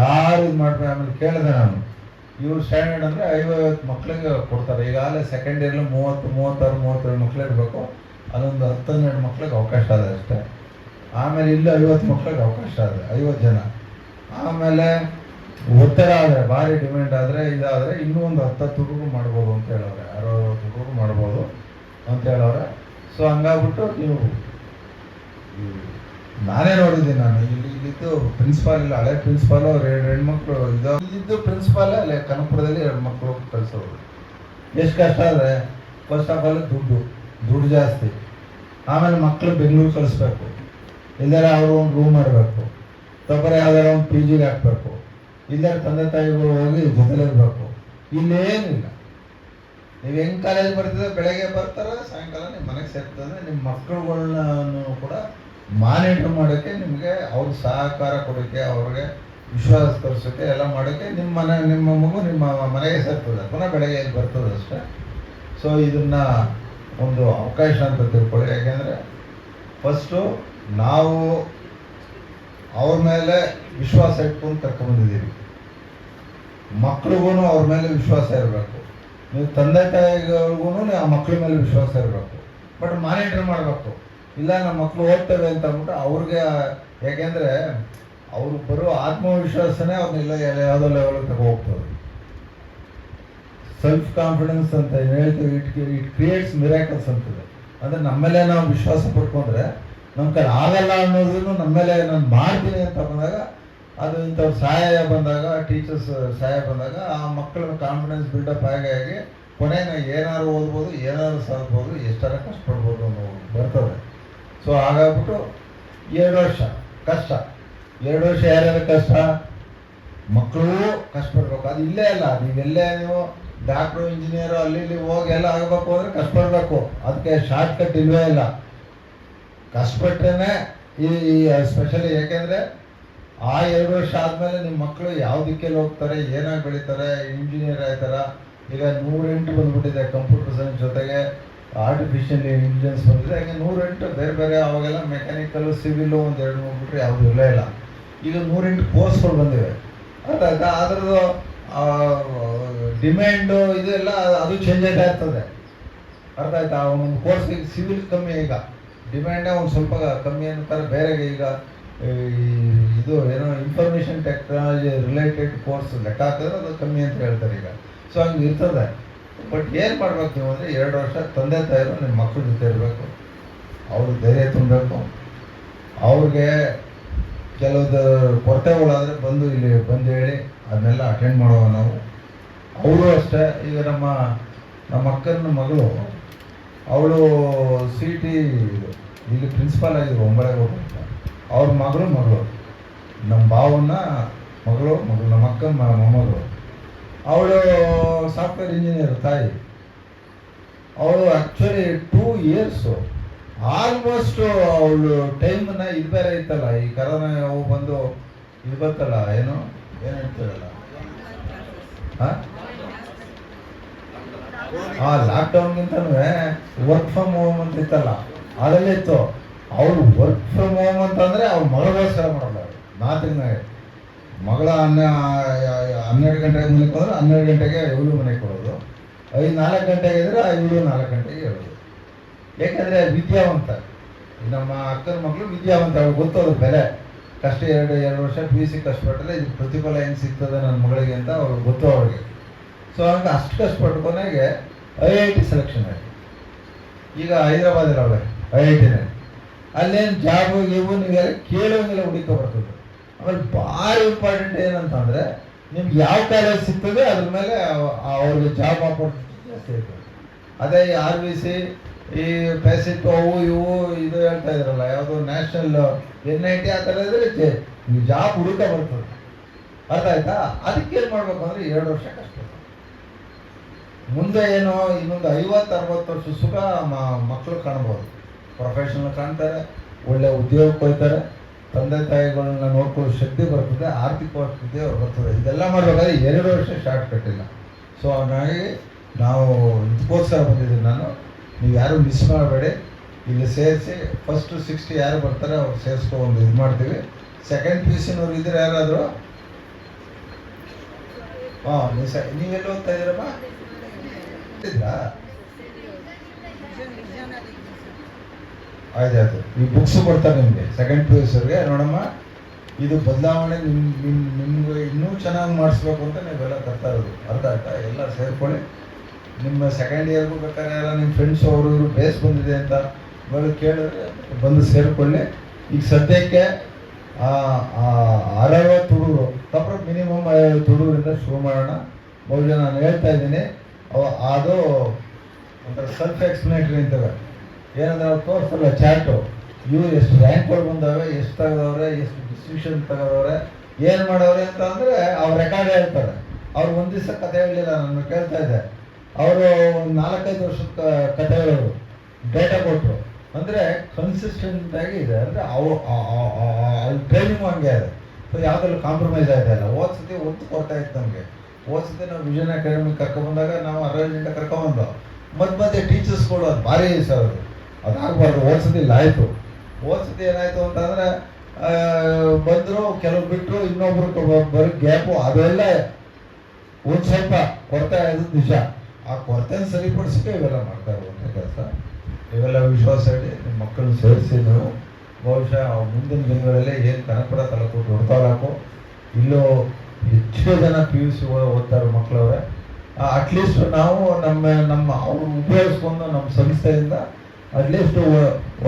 ಯಾರು ಇದು ಮಾಡ್ತಾರೆ. ಆಮೇಲೆ ಕೇಳಿದೆ ನಾನು, ಇವ್ರು ಸ್ಟ್ಯಾಂಡರ್ಡ್ ಅಂದರೆ 50 ಮಕ್ಕಳಿಗೆ ಕೊಡ್ತಾರೆ. ಈಗಾಗಲೇ ಸೆಕೆಂಡ್ ಇಯರ್ಲಿ 30, 36, 37 ಮಕ್ಕಳು ಇರಬೇಕು. ಅದೊಂದು 10-12 ಮಕ್ಕಳಿಗೆ ಅವಕಾಶ ಇದೆ ಅಷ್ಟೇ. ಆಮೇಲೆ ಇಲ್ಲಿ 50 ಮಕ್ಕಳಿಗೆ ಅವಕಾಶ ಇದೆ, 50 ಜನ. ಆಮೇಲೆ ಒತ್ತಡ ಆದರೆ, ಭಾರಿ ಡಿಮ್ಯಾಂಡ್ ಆದರೆ, ಇದಾದರೆ ಇನ್ನೂ ಒಂದು 10 ಹುಡುಗರು ಮಾಡ್ಬೋದು ಅಂತ ಹೇಳವ್ರೆ, 60 ಹುಡುಗರು ಮಾಡ್ಬೋದು ಅಂತ ಹೇಳವ್ರೆ. ಸೊ ಹಂಗಾಗ್ಬಿಟ್ಟು ನೀವು, ನಾನೇ ನೋಡಿದ್ದೀನಿ. ನಾನು ಇಲ್ಲಿದ್ದು ಪ್ರಿನ್ಸಿಪಾಲ್ ಇಲ್ಲ, ಹಳೆ ಪ್ರಿನ್ಸಿಪಾಲು, 2 ಹೆಣ್ಮಕ್ಳು ಇಲ್ಲಿದ್ದು ಪ್ರಿನ್ಸಿಪಾಲೇ ಅಲ್ಲೇ ಕನಕಪುರದಲ್ಲಿ 2 ಮಕ್ಕಳು ಕಳಿಸೋರು. ಎಷ್ಟು ಕಷ್ಟ ಆದರೆ, ಫಸ್ಟ್ ಆಫ್ ಆಲ್ ದುಡ್ಡು ಜಾಸ್ತಿ. ಆಮೇಲೆ ಮಕ್ಕಳು ಬೆಂಗಳೂರು ಕಳಿಸ್ಬೇಕು, ಇಲ್ಲದೇ ಅವರು ಒಂದು ರೂಮ್ ಮಾಡಬೇಕು, ತಪ್ಪರೆ ಯಾವ್ದಾರ ಒಂದು PGಗೆ ಹಾಕಬೇಕು, ಇಲ್ಲೇ ತಂದೆ ತಾಯಿಗಳು ಹೋಗಿ ಜೊತೆಲಿರಬೇಕು. ಇಲ್ಲೇನಿಲ್ಲ. ನೀವು ಹೆಂಗೆ ಕಾಲೇಜ್ ಬರ್ತಿದ್ರೆ ಬೆಳಗ್ಗೆ ಬರ್ತಾರೆ, ಸಾಯಂಕಾಲ ನಿಮ್ಮ ಮನೆಗೆ ಸೇರ್ತದೆ. ನಿಮ್ಮ ಮಕ್ಕಳುಗಳನ್ನ ಕೂಡ ಮಾನಿಟರ್ ಮಾಡೋಕ್ಕೆ, ನಿಮಗೆ ಅವ್ರ ಸಹಕಾರ ಕೊಡೋಕ್ಕೆ, ಅವ್ರಿಗೆ ವಿಶ್ವಾಸ ತೋರಿಸೋಕ್ಕೆ, ಎಲ್ಲ ಮಾಡೋಕ್ಕೆ ನಿಮ್ಮ ಮಗು ನಿಮ್ಮ ಮನೆಗೆ ಸೇರ್ತದೆ, ಪುನಃ ಬೆಳಗ್ಗೆ ಇಲ್ಲಿ ಬರ್ತದೆ ಅಷ್ಟೇ. ಸೊ ಇದನ್ನು ಒಂದು ಅವಕಾಶ ಅಂತ ತಿಳ್ಕೊಳ್ಳಿ. ಯಾಕೆಂದರೆ ಫಸ್ಟು ನಾವು ಅವ್ರ ಮೇಲೆ ವಿಶ್ವಾಸ ಇಟ್ಕೊಂಡು ಕರ್ಕೊಂಡ್ಬಂದಿದ್ದೀವಿ. ಮಕ್ಳಿಗೂ ಅವ್ರ ಮೇಲೆ ವಿಶ್ವಾಸ ಇರಬೇಕು. ನೀವು ತಂದೆ ತಾಯಿಗಳಿಗೂ ಆ ಮಕ್ಳ ಮೇಲೆ ವಿಶ್ವಾಸ ಇರಬೇಕು. ಬಟ್ ಮಾನಿಟರ್ ಮಾಡಬೇಕು. ಇಲ್ಲ ನಮ್ಮ ಮಕ್ಕಳು ಓದ್ತವೆ ಅಂತ ಅಂದ್ಬಿಟ್ಟು ಅವ್ರಿಗೆ, ಯಾಕೆಂದರೆ ಅವರು ಬರೋ ಆತ್ಮವಿಶ್ವಾಸನೇ ಅವ್ರನ್ನೆಲ್ಲ ಯಾವುದೋ ಲೆವೆಲ್ಗೆ ತಗೋ ಹೋಗ್ತದೆ. ಸೆಲ್ಫ್ ಕಾನ್ಫಿಡೆನ್ಸ್ ಅಂತ ಹೇಳ್ತೀವಿ, ಇಟ್ ಕ್ರಿಯೇಟ್ಸ್ ಮಿರಾಕಲ್ಸ್ ಅಂತದೆ. ಅಂದರೆ ನಮ್ಮೇಲೆ ನಾವು ವಿಶ್ವಾಸ ಪಡ್ಕೊಂಡ್ರೆ ನಮ್ಮ ಕೈ ಆಗಲ್ಲ ಅನ್ನೋದನ್ನು ನಮ್ಮ ಮೇಲೆ ನಾನು ಮಾಡ್ತೀನಿ ಅಂತ ಬಂದಾಗ, ಅದು ಇಂಥವ್ರ ಸಹಾಯ ಬಂದಾಗ, ಟೀಚರ್ಸ್ ಸಹಾಯ ಬಂದಾಗ ಆ ಮಕ್ಕಳ ಕಾನ್ಫಿಡೆನ್ಸ್ ಬಿಲ್ಡಪ್ ಆಗಿ ಕೊನೆಗೆ ಏನಾದ್ರು ಓದ್ಬೋದು, ಏನಾದ್ರು ಸಾಧ್ಬೋದು, ಎಷ್ಟಾರ ಕಷ್ಟಪಡ್ಬೋದು ಅನ್ನೋದು ಬರ್ತದೆ. ಸೊ ಹಾಗಾಗ್ಬಿಟ್ಟು 2 ವರ್ಷ ಕಷ್ಟ. 2 ವರ್ಷ ಯಾರ್ಯಾರ ಕಷ್ಟ? ಮಕ್ಕಳು ಕಷ್ಟಪಡ್ಬೇಕು. ಅದು ಇಲ್ಲೇ ಅಲ್ಲ, ನೀವು ಡಾಕ್ಟ್ರು, ಇಂಜಿನಿಯರು ಅಲ್ಲಿ ಇಲ್ಲಿ ಹೋಗಿ ಎಲ್ಲ ಆಗಬೇಕು ಅಂದರೆ ಕಷ್ಟಪಡಬೇಕು. ಅದಕ್ಕೆ ಶಾರ್ಟ್ ಕಟ್ ಇಲ್ವೇ ಇಲ್ಲ. ಕಷ್ಟಪಟ್ರೇನೆ ಈ ಸ್ಪೆಷಲಿ, ಯಾಕೆಂದರೆ ಆ 2 ವರ್ಷ ಆದಮೇಲೆ ನಿಮ್ಮ ಮಕ್ಕಳು ಯಾವ ದಿಕ್ಕಲ್ಲಿ ಹೋಗ್ತಾರೆ, ಏನಾಗಿ ಬೆಳೀತಾರೆ, ಇಂಜಿನಿಯರ್ ಆಯ್ತಾರ. ಈಗ 108 ಬಂದ್ಬಿಟ್ಟಿದೆ ಕಂಪ್ಯೂಟರ್ ಸೈನ್ಸ್ ಜೊತೆಗೆ ಆರ್ಟಿಫಿಷಿಯಲ್ ಇಂಟೆಲಿಜೆನ್ಸ್ ಬಂದಿದೆ. ಹಾಗೆ 108 ಬೇರೆ ಬೇರೆ, ಅವಾಗೆಲ್ಲ ಮೆಕ್ಯಾನಿಕಲ್, ಸಿವಿಲು ಒಂದು 2-3 ಬಿಟ್ಟರೆ ಯಾವುದು ಇರಲೇ ಇಲ್ಲ. ಈಗ 108 ಕೋರ್ಸ್ಗಳು ಬಂದಿವೆ. ಅದಾಯ್ತಾ, ಅದರದ್ದು ಡಿಮ್ಯಾಂಡು ಇದೆಲ್ಲ ಅದು ಚೇಂಜ್ ಆಗ್ತಾ ಇರ್ತದೆ. ಅರ್ಥ ಆಯ್ತಾ? ಒಂದು ಕೋರ್ಸ್ಗೆ ಸಿವಿಲ್ ಕಮ್ಮಿ, ಈಗ ಡಿಮ್ಯಾಂಡೇ ಒಂದು ಸ್ವಲ್ಪ ಕಮ್ಮಿ ಅಂತಾರೆ. ಬೇರೆಗೆ ಈಗ ಇದು ಏನೋ ಇನ್ಫಾರ್ಮೇಷನ್ ಟೆಕ್ನಾಲಜಿ ರಿಲೇಟೆಡ್ ಕೋರ್ಸ್ ಲೆಕ್ಕ ಹಾಕಿದ್ರೆ ಅದು ಕಮ್ಮಿ ಅಂತ ಹೇಳ್ತಾರೆ ಈಗ. ಸೊ ಹಂಗೆ ಇರ್ತದೆ. ಬಟ್ ಏನು ಮಾಡ್ಬೇಕು ನೀವು ಅಂದರೆ 2 ವರ್ಷ ತಂದೆ ತಾಯಿರು ನಿಮ್ಮ ಮಕ್ಕಳ ಜೊತೆ ಇರಬೇಕು. ಅವ್ರಿಗೆ ಧೈರ್ಯ ತುಂಬಬೇಕು. ಅವ್ರಿಗೆ ಕೆಲವ್ದು ಕೊರತೆಗಳಾದರೆ ಇಲ್ಲಿ ಬಂದು ಹೇಳಿ ಅದನ್ನೆಲ್ಲ ಅಟೆಂಡ್ ಮಾಡುವ ನಾವು. ಅವರು ಅಷ್ಟೇ. ಈಗ ನಮ್ಮ ಅಕ್ಕನ ಮಗಳು, ಅವಳು CT ಇಲ್ಲಿ ಪ್ರಿನ್ಸಿಪಾಲ್ ಆಗಿದ್ರು ಒಂಬಳೆಗೌಡ ಅಂತ. ಅವ್ರ ಮಗಳು ನಮ್ಮ ಭಾವನ ಮಗಳು, ನಮ್ಮ ಅಕ್ಕನ ಮೊಮ್ಮಗಳು. ಅವಳು ಸಾಫ್ಟ್ವೇರ್ ಇಂಜಿನಿಯರ್ ತಾಯಿ. ಅವಳು ಆ್ಯಕ್ಚುಲಿ 2 ಇಯರ್ಸು ಆಲ್ಮೋಸ್ಟ್ ಅವಳು ಟೈಮನ್ನ ಇದು ಬೇರೆ ಇತ್ತಲ್ಲ, ಈ ಕರೋನಾ ಅವು ಬಂದು ಇದು ಬರ್ತಲ್ಲ, ಏನು ಹೇಳ್ತಾರಲ್ಲ, ಲಾಕ್ಡೌನ್ಗಿಂತನೂ ವರ್ಕ್ ಫ್ರಮ್ ಹೋಮ್ ಅಂತ ಇತ್ತಲ್ಲ, ಅದರಲ್ಲೇ ಇತ್ತು. ಅವಳು ವರ್ಕ್ ಫ್ರಮ್ ಹೋಮ್ ಅಂತಂದರೆ ಅವ್ರ ಮಗಳಿಗೋಸ್ಕರ ಮಾಡಲ್ಲ. ನಾತಿನಾಗೆ ಮಗಳ 12 ಗಂಟೆಗೆ ಮನೆಗೆ ಹೋದ್ರೆ 12 ಗಂಟೆಗೆ ಇವಳು ಮನೆಗೆ ಕೊಡೋದು, 4 ಗಂಟೆಗೆ ಇದ್ರೆ ಇವಳು 4 ಗಂಟೆಗೆ ಹೇಳೋದು. ಯಾಕೆಂದರೆ ವಿದ್ಯಾವಂತ, ನಮ್ಮ ಅಕ್ಕನ ಮಗಳು ವಿದ್ಯಾವಂತ. ಅವ್ಳಿಗೆ ಗೊತ್ತೋದು ಬೆಲೆ. ಕಷ್ಟ 2 ವರ್ಷ PUC ಕಷ್ಟಪಟ್ಟರೆ ಇದು ಪ್ರತಿಫಲ ಹೆಂಗೆ ಸಿಗ್ತದೆ ನನ್ನ ಮಗಳಿಗೆ ಅಂತ ಅವ್ರಿಗೆ ಗೊತ್ತು ಅವ್ರಿಗೆ. ಸೊ ಹಂಗೆ ಅಷ್ಟು ಕಷ್ಟಪಟ್ಟು ಕೊನೆಗೆ IIT ಸೆಲೆಕ್ಷನ್ ಆಯಿತು. ಈಗ ಹೈದರಾಬಾದಲ್ಲಿ ಅವಳೆ IITನೇ. ಅಲ್ಲೇನು ಜಾಬು ನೀವೆಲ್ಲ ಕೇಳೋಂಗಿಲ್ಲ, ಹುಡುಕ ಬರ್ತದೆ. ಆಮೇಲೆ ಭಾಳ ಇಂಪಾರ್ಟೆಂಟ್ ಏನಂತಂದರೆ, ನಿಮ್ಗೆ ಯಾವ ಕಾಲೇಜ್ ಸಿಗ್ತದೆ ಅದ್ರ ಮೇಲೆ ಅವ್ರಿಗೆ ಜಾಬ್ ಆಪರ್ಚುನಿಟಿ ಜಾಸ್ತಿ ಇರ್ತದೆ. ಅದೇ ಈ RVC, ಈ ಪ್ಯಾಸಿಟ್ ಅವು ಇವು ಇದು ಹೇಳ್ತಾ ಇದ್ರಲ್ಲ, ಯಾವುದೋ ನ್ಯಾಷನಲ್ NIT ಆ ಥರ ಇದ್ರೆ ನೀವು ಜಾಬ್ ಹುಡುಕ ಬರ್ತದೆ. ಅರ್ಥ ಆಯ್ತಾ? ಅದಕ್ಕೇನು ಮಾಡ್ಬೇಕು ಅಂದರೆ 2 ವರ್ಷ ಕಷ್ಟ. ಮುಂದೆ ಏನೋ ಇನ್ನೊಂದು 50-60 ವರ್ಷ ಸುಖ ಮಕ್ಕಳು ಕಾಣ್ಬೋದು. ಪ್ರೊಫೆಷನಲ್ ಕಾಣ್ತಾರೆ, ಒಳ್ಳೆ ಉದ್ಯೋಗಕ್ಕೆ ಹೋಗ್ತಾರೆ, ತಂದೆ ತಾಯಿಗಳನ್ನ ನೋಡ್ಕೊಳ್ಳೋ ಶಕ್ತಿ ಬರ್ತದೆ, ಆರ್ಥಿಕ ಪರಿಸ್ಥಿತಿ ಅವ್ರು ಬರ್ತದೆ. ಇದೆಲ್ಲ ಮಾಡಬೇಕಾದ್ರೆ 2 ವರ್ಷ ಶಾರ್ಟ್ ಕಟ್ಟಿಲ್ಲ. ಸೊ ಹಾಗಾಗಿ ನಾವು ಇದಕ್ಕೋಸ್ಕರ ಬಂದಿದ್ದೀನಿ ನಾನು. ನೀವು ಯಾರು ಮಿಸ್ ಮಾಡಬೇಡಿ. ಇಲ್ಲಿ ಸೇರಿಸಿ ಫಸ್ಟ್ 60 ಯಾರು ಬರ್ತಾರೆ ಅವ್ರು ಸೇರಿಸ್ಕೊ ಒಂದು ಇದು ಮಾಡ್ತೀವಿ. ಸೆಕೆಂಡ್ PUCನವ್ರು ಇದ್ರೆ ಯಾರಾದರೂ, ನೀವೆಲ್ಲ ಓದ್ತಾ ಇದ್ದೀರಮ್ಮ? ಆಯ್ತು. ಈ ಬುಕ್ಸ್ ಕೊಡ್ತಾರೆ ನಿಮಗೆ ಸೆಕೆಂಡ್ PUCವ್ರಿಗೆ. ನೋಡಮ್ಮ, ಇದು ಬದಲಾವಣೆ ನಿಮ್ಗೆ ಇನ್ನೂ ಚೆನ್ನಾಗಿ ಮಾಡಿಸ್ಬೇಕು ಅಂತ ನೀವೆಲ್ಲ ತರ್ತಾ ಇರೋದು. ಅರ್ಥ ಆಯ್ತಾ? ಎಲ್ಲ ಸೇರ್ಕೊಳ್ಳಿ. ನಿಮ್ಮ ಸೆಕೆಂಡ್ ಇಯರ್ಗೂ ಬೇಕಾದ್ರೆ ಎಲ್ಲ ನಿಮ್ಮ ಫ್ರೆಂಡ್ಸ್ ಅವರು ಇವರು ಬೇಸ್ ಬಂದಿದೆ ಅಂತ ಕೇಳಿದ್ರೆ ಬಂದು ಸೇರಿಕೊಳ್ಳಿ. ಈಗ ಸದ್ಯಕ್ಕೆ 60 ಹುಡುಗರು ತಪ್ಪು ಮಿನಿಮಮ್ 50 ಹುಡುಗರಿಂದ ಶುರು ಮಾಡೋಣ. ಬಹುಶಃ ನಾನು ಹೇಳ್ತಾ ಇದ್ದೀನಿ, ಅದು ಒಂಥರ ಸೆಲ್ಫ್ ಎಕ್ಸ್ಪ್ಲನೇಟರಿ ಅಂತವೆ. ಏನಂದ್ರೆ ಅವ್ರು ತೋರಿಸಲ್ಲ ಚಾರ್ಟು, ಇವು ಎಷ್ಟು ರ್ಯಾಂಕ್ಗಳು ಬಂದವೆ, ಎಷ್ಟು ತೆಗೆದವ್ರೆ, ಎಷ್ಟು ಡಿಸ್ಟ್ರಿಬ್ಯೂಷನ್ ತೆಗೆದವ್ರೆ, ಏನು ಮಾಡವ್ರೆ ಅಂತ ಅಂದರೆ ಅವ್ರು ರೆಕಾರ್ಡ್ ಹೇಳ್ತಾರೆ. ಅವ್ರು ಒಂದು ದಿವಸ ಕತೆ ಹೇಳಲಿಲ್ಲ, ನಾನು ಕೇಳ್ತಾ ಇದ್ದೆ. ಅವರು 4-5 ವರ್ಷದ ಕತೆ ಹೇಳೋರು, ಡೇಟಾ ಕೊಟ್ಟರು. ಅಂದರೆ ಕನ್ಸಿಸ್ಟೆಂಟಾಗಿ ಇದೆ. ಅಂದರೆ ಅಲ್ಲಿ ಟ್ರೈನಿಂಗು ಹಂಗೆ ಇದೆ. ಸೊ ಯಾವುದ್ರಲ್ಲೂ ಕಾಂಪ್ರಮೈಸ್ ಆಗ್ತಾ ಇಲ್ಲ. ಓದ್ಸತಿ ಒತ್ತು ಕೊಡ್ತಾ ಇತ್ತು ನಮಗೆ. ಓದ್ಸತಿ ನಾವು ವಿಷನ್ ಅಕಾಡೆಮಿ ಕರ್ಕೊಂಬಂದಾಗ ನಾವು 60 ಗಂಟೆ ಕರ್ಕೊಂಬಂದು ಮಧ್ಯೆ ಟೀಚರ್ಸ್ಗಳು ಅದು ಭಾರಿ ಸರ್, ಅದಾಗಬಾರ್ದು. ಓದ್ಸತಿ ಇಲ್ಲ ಆಯಿತು. ಓದ್ಸತಿ ಏನಾಯಿತು ಅಂತಂದರೆ ಬಂದರು, ಕೆಲವ್ರು ಬಿಟ್ಟರು, ಇನ್ನೊಬ್ರು ಬರೀ ಗ್ಯಾಪು, ಅದೆಲ್ಲ ಒಂದು ಸ್ವಲ್ಪ ಕೊರತೆ ಆಗೋದು ನಿಜ. ಆ ಕೊರತೆನ ಸರಿಪಡಿಸಕ್ಕೆ ಇವೆಲ್ಲ ಮಾಡ್ತಾ ಇರುವಂಥ ಕೆಲಸ. ಇವೆಲ್ಲ ವಿಶ್ವಾಸ ಇಡಿ, ನಿಮ್ಮ ಮಕ್ಕಳನ್ನ ಸೇರಿಸಿ ನೀವು ಬಹುಶಃ ಮುಂದಿನ ದಿನಗಳಲ್ಲಿ ಏನು ಕನಕಪುರ ತಾಲೂಕು ದೊಡ್ಡ ತಾಲೂಕು, ಇಲ್ಲೂ ಹೆಚ್ಚು ಜನ PUC ಓದ್ತಾ ಇರೋ ಮಕ್ಕಳವ್ರೆ. ಅಟ್ಲೀಸ್ಟ್ ನಾವು ನಮ್ಮ ಅವ್ರು ಉಪಯೋಗಿಸ್ಕೊಂಡು ನಮ್ಮ ಸಂಸ್ಥೆಯಿಂದ ಅಟ್ಲೀಸ್ಟ್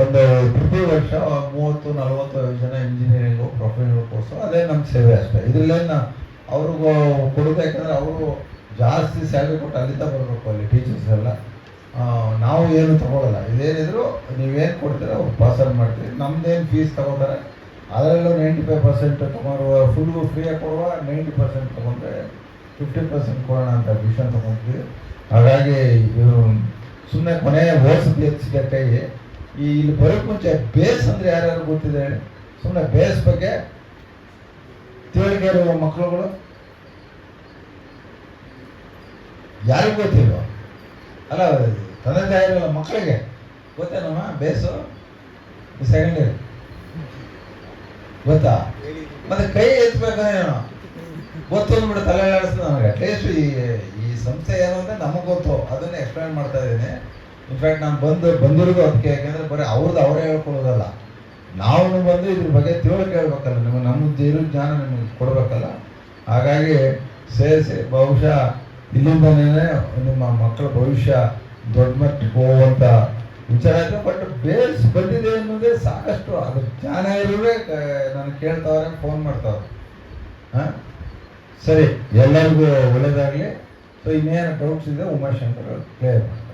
ಒಂದು ಪ್ರತಿ ವರ್ಷ 30-40 ಜನ ಇಂಜಿನಿಯರಿಂಗು ಪ್ರೊಫೆಷನಲ್ ಕೋರ್ಸು, ಅದೇ ನಮ್ಮ ಸೇವೆ ಅಷ್ಟೇ. ಇದರಲ್ಲೇನು ಅವ್ರಿಗೂ ಕೊಡೋದು, ಯಾಕಂದರೆ ಅವರು ಜಾಸ್ತಿ ಸ್ಯಾಲ್ರಿ ಕೊಟ್ಟು ಅಲ್ಲಿಂದ ಬರಬೇಕು, ಅಲ್ಲಿ ಟೀಚರ್ಸ್ ಎಲ್ಲ. ನಾವು ಏನು ತಗೊಳ್ಳಲ್ಲ, ಇದೇನಿದ್ರು ನೀವೇನು ಕೊಡ್ತೀರ ಅವ್ರು ಪಾಸಲ್ಲಿ ಮಾಡ್ತೀವಿ. ನಮ್ದೇನು ಫೀಸ್ ತಗೋತಾರೆ ಅದರಲ್ಲೂ 95% ತೊಗೊಂಡು ಫುಲ್ಲು ಫ್ರೀಯಾಗಿ ಕೊಡುವ, 90% ತೊಗೊಂಡ್ರೆ 15% ಕೊಡೋಣ ಅಂತ ಡಿಸಿಷನ್ ತೊಗೊಂಡ್ವಿ. ಹಾಗಾಗಿ ಸುಮ್ಮನೆ ಕೊನೆ ಓಡಿಸಿದ್ವಿ ಹೆಚ್ಚಿಗೆ ಕೈ. ಇಲ್ಲಿ ಬರೋಕ್ಕೆ ಮುಂಚೆ ಬೇಸ್ ಅಂದರೆ ಯಾರ್ಯಾರು ಗೊತ್ತಿದೆ ಹೇಳಿ? ಸುಮ್ಮನೆ ಬೇಸ್ ಬಗ್ಗೆ ತಿಳುವಳಿಕೆ ಇರುವ ಮಕ್ಕಳುಗಳು ಯಾರಿಗೂ ಗೊತ್ತಿಲ್ವ? ಅಲ್ಲ, ತಂದೆ ತಾಯಿರಲ್ಲ ಮಕ್ಕಳಿಗೆ ಗೊತ್ತೇನಮ್ಮ ಬೇಸು? ಸೆಕೆಂಡ್ ಇಯರ್ ಗೊತ್ತಾ? ಮತ್ತೆ ಕೈ ಎತ್ತಬೇಕಾದೇನೋ ಗೊತ್ತು ಅಂದ್ಬಿಟ್ಟು ತಲೆ ಆಡಿಸ್ತದೆ ನನಗೆ. ಅಟ್ಲೀಸ್ಟ್ ಈ ಸಂಸ್ಥೆ ಏನು ಅಂತ ನಮಗೆ ಗೊತ್ತು, ಅದನ್ನೇ ಎಕ್ಸ್ಪ್ಲೈನ್ ಮಾಡ್ತಾ ಇದ್ದೀನಿ. ಇನ್ಫ್ಯಾಕ್ಟ್ ನಾನು ಬಂದಿರೋದು ಅದಕ್ಕೆ, ಯಾಕೆಂದರೆ ಬರೀ ಅವ್ರದ್ದು ಅವರೇ ಹೇಳ್ಕೊಳ್ಳೋದಲ್ಲ, ನಾವು ಬಂದು ಇದ್ರ ಬಗ್ಗೆ ತಿಳುವಳಿಕೆ ಹೇಳ್ಬೇಕಲ್ಲ, ನಮ್ಮದು ಇರೋ ಜ್ಞಾನ ನಿಮಗೆ ಕೊಡಬೇಕಲ್ಲ. ಹಾಗಾಗಿ ಸೇರಿಸಿ ಬಹುಶಃ ಇಲ್ಲಿಂದನೇ ನಿಮ್ಮ ಮಕ್ಕಳ ಭವಿಷ್ಯ ದೊಡ್ಡ ಮಟ್ಟಿಗೆ ಹೋಗುವಂಥ ವಿಚಾರ ಇದೆ. ಬಟ್ ಬೇಸ್ ಬಂದಿದೆ ಅನ್ನೋದೇ ಸಾಕಷ್ಟು, ಅದು ಜ್ಞಾನ ಇರೋದೇ ನಾನು ಕೇಳ್ತಾವ್ರೆ, ಫೋನ್ ಮಾಡ್ತಾವ್ರೆ. ಹಾಂ, ಸರಿ, ಎಲ್ಲರಿಗೂ ಒಳ್ಳೇದಾಗಲಿ. ಸೊ ಇನ್ನೇನು ಡೌಟ್ಸ್ ಇದೆ ಉಮಾಶಂಕರ್ ಕ್ಲಿಯರ್ ಮಾಡಿ.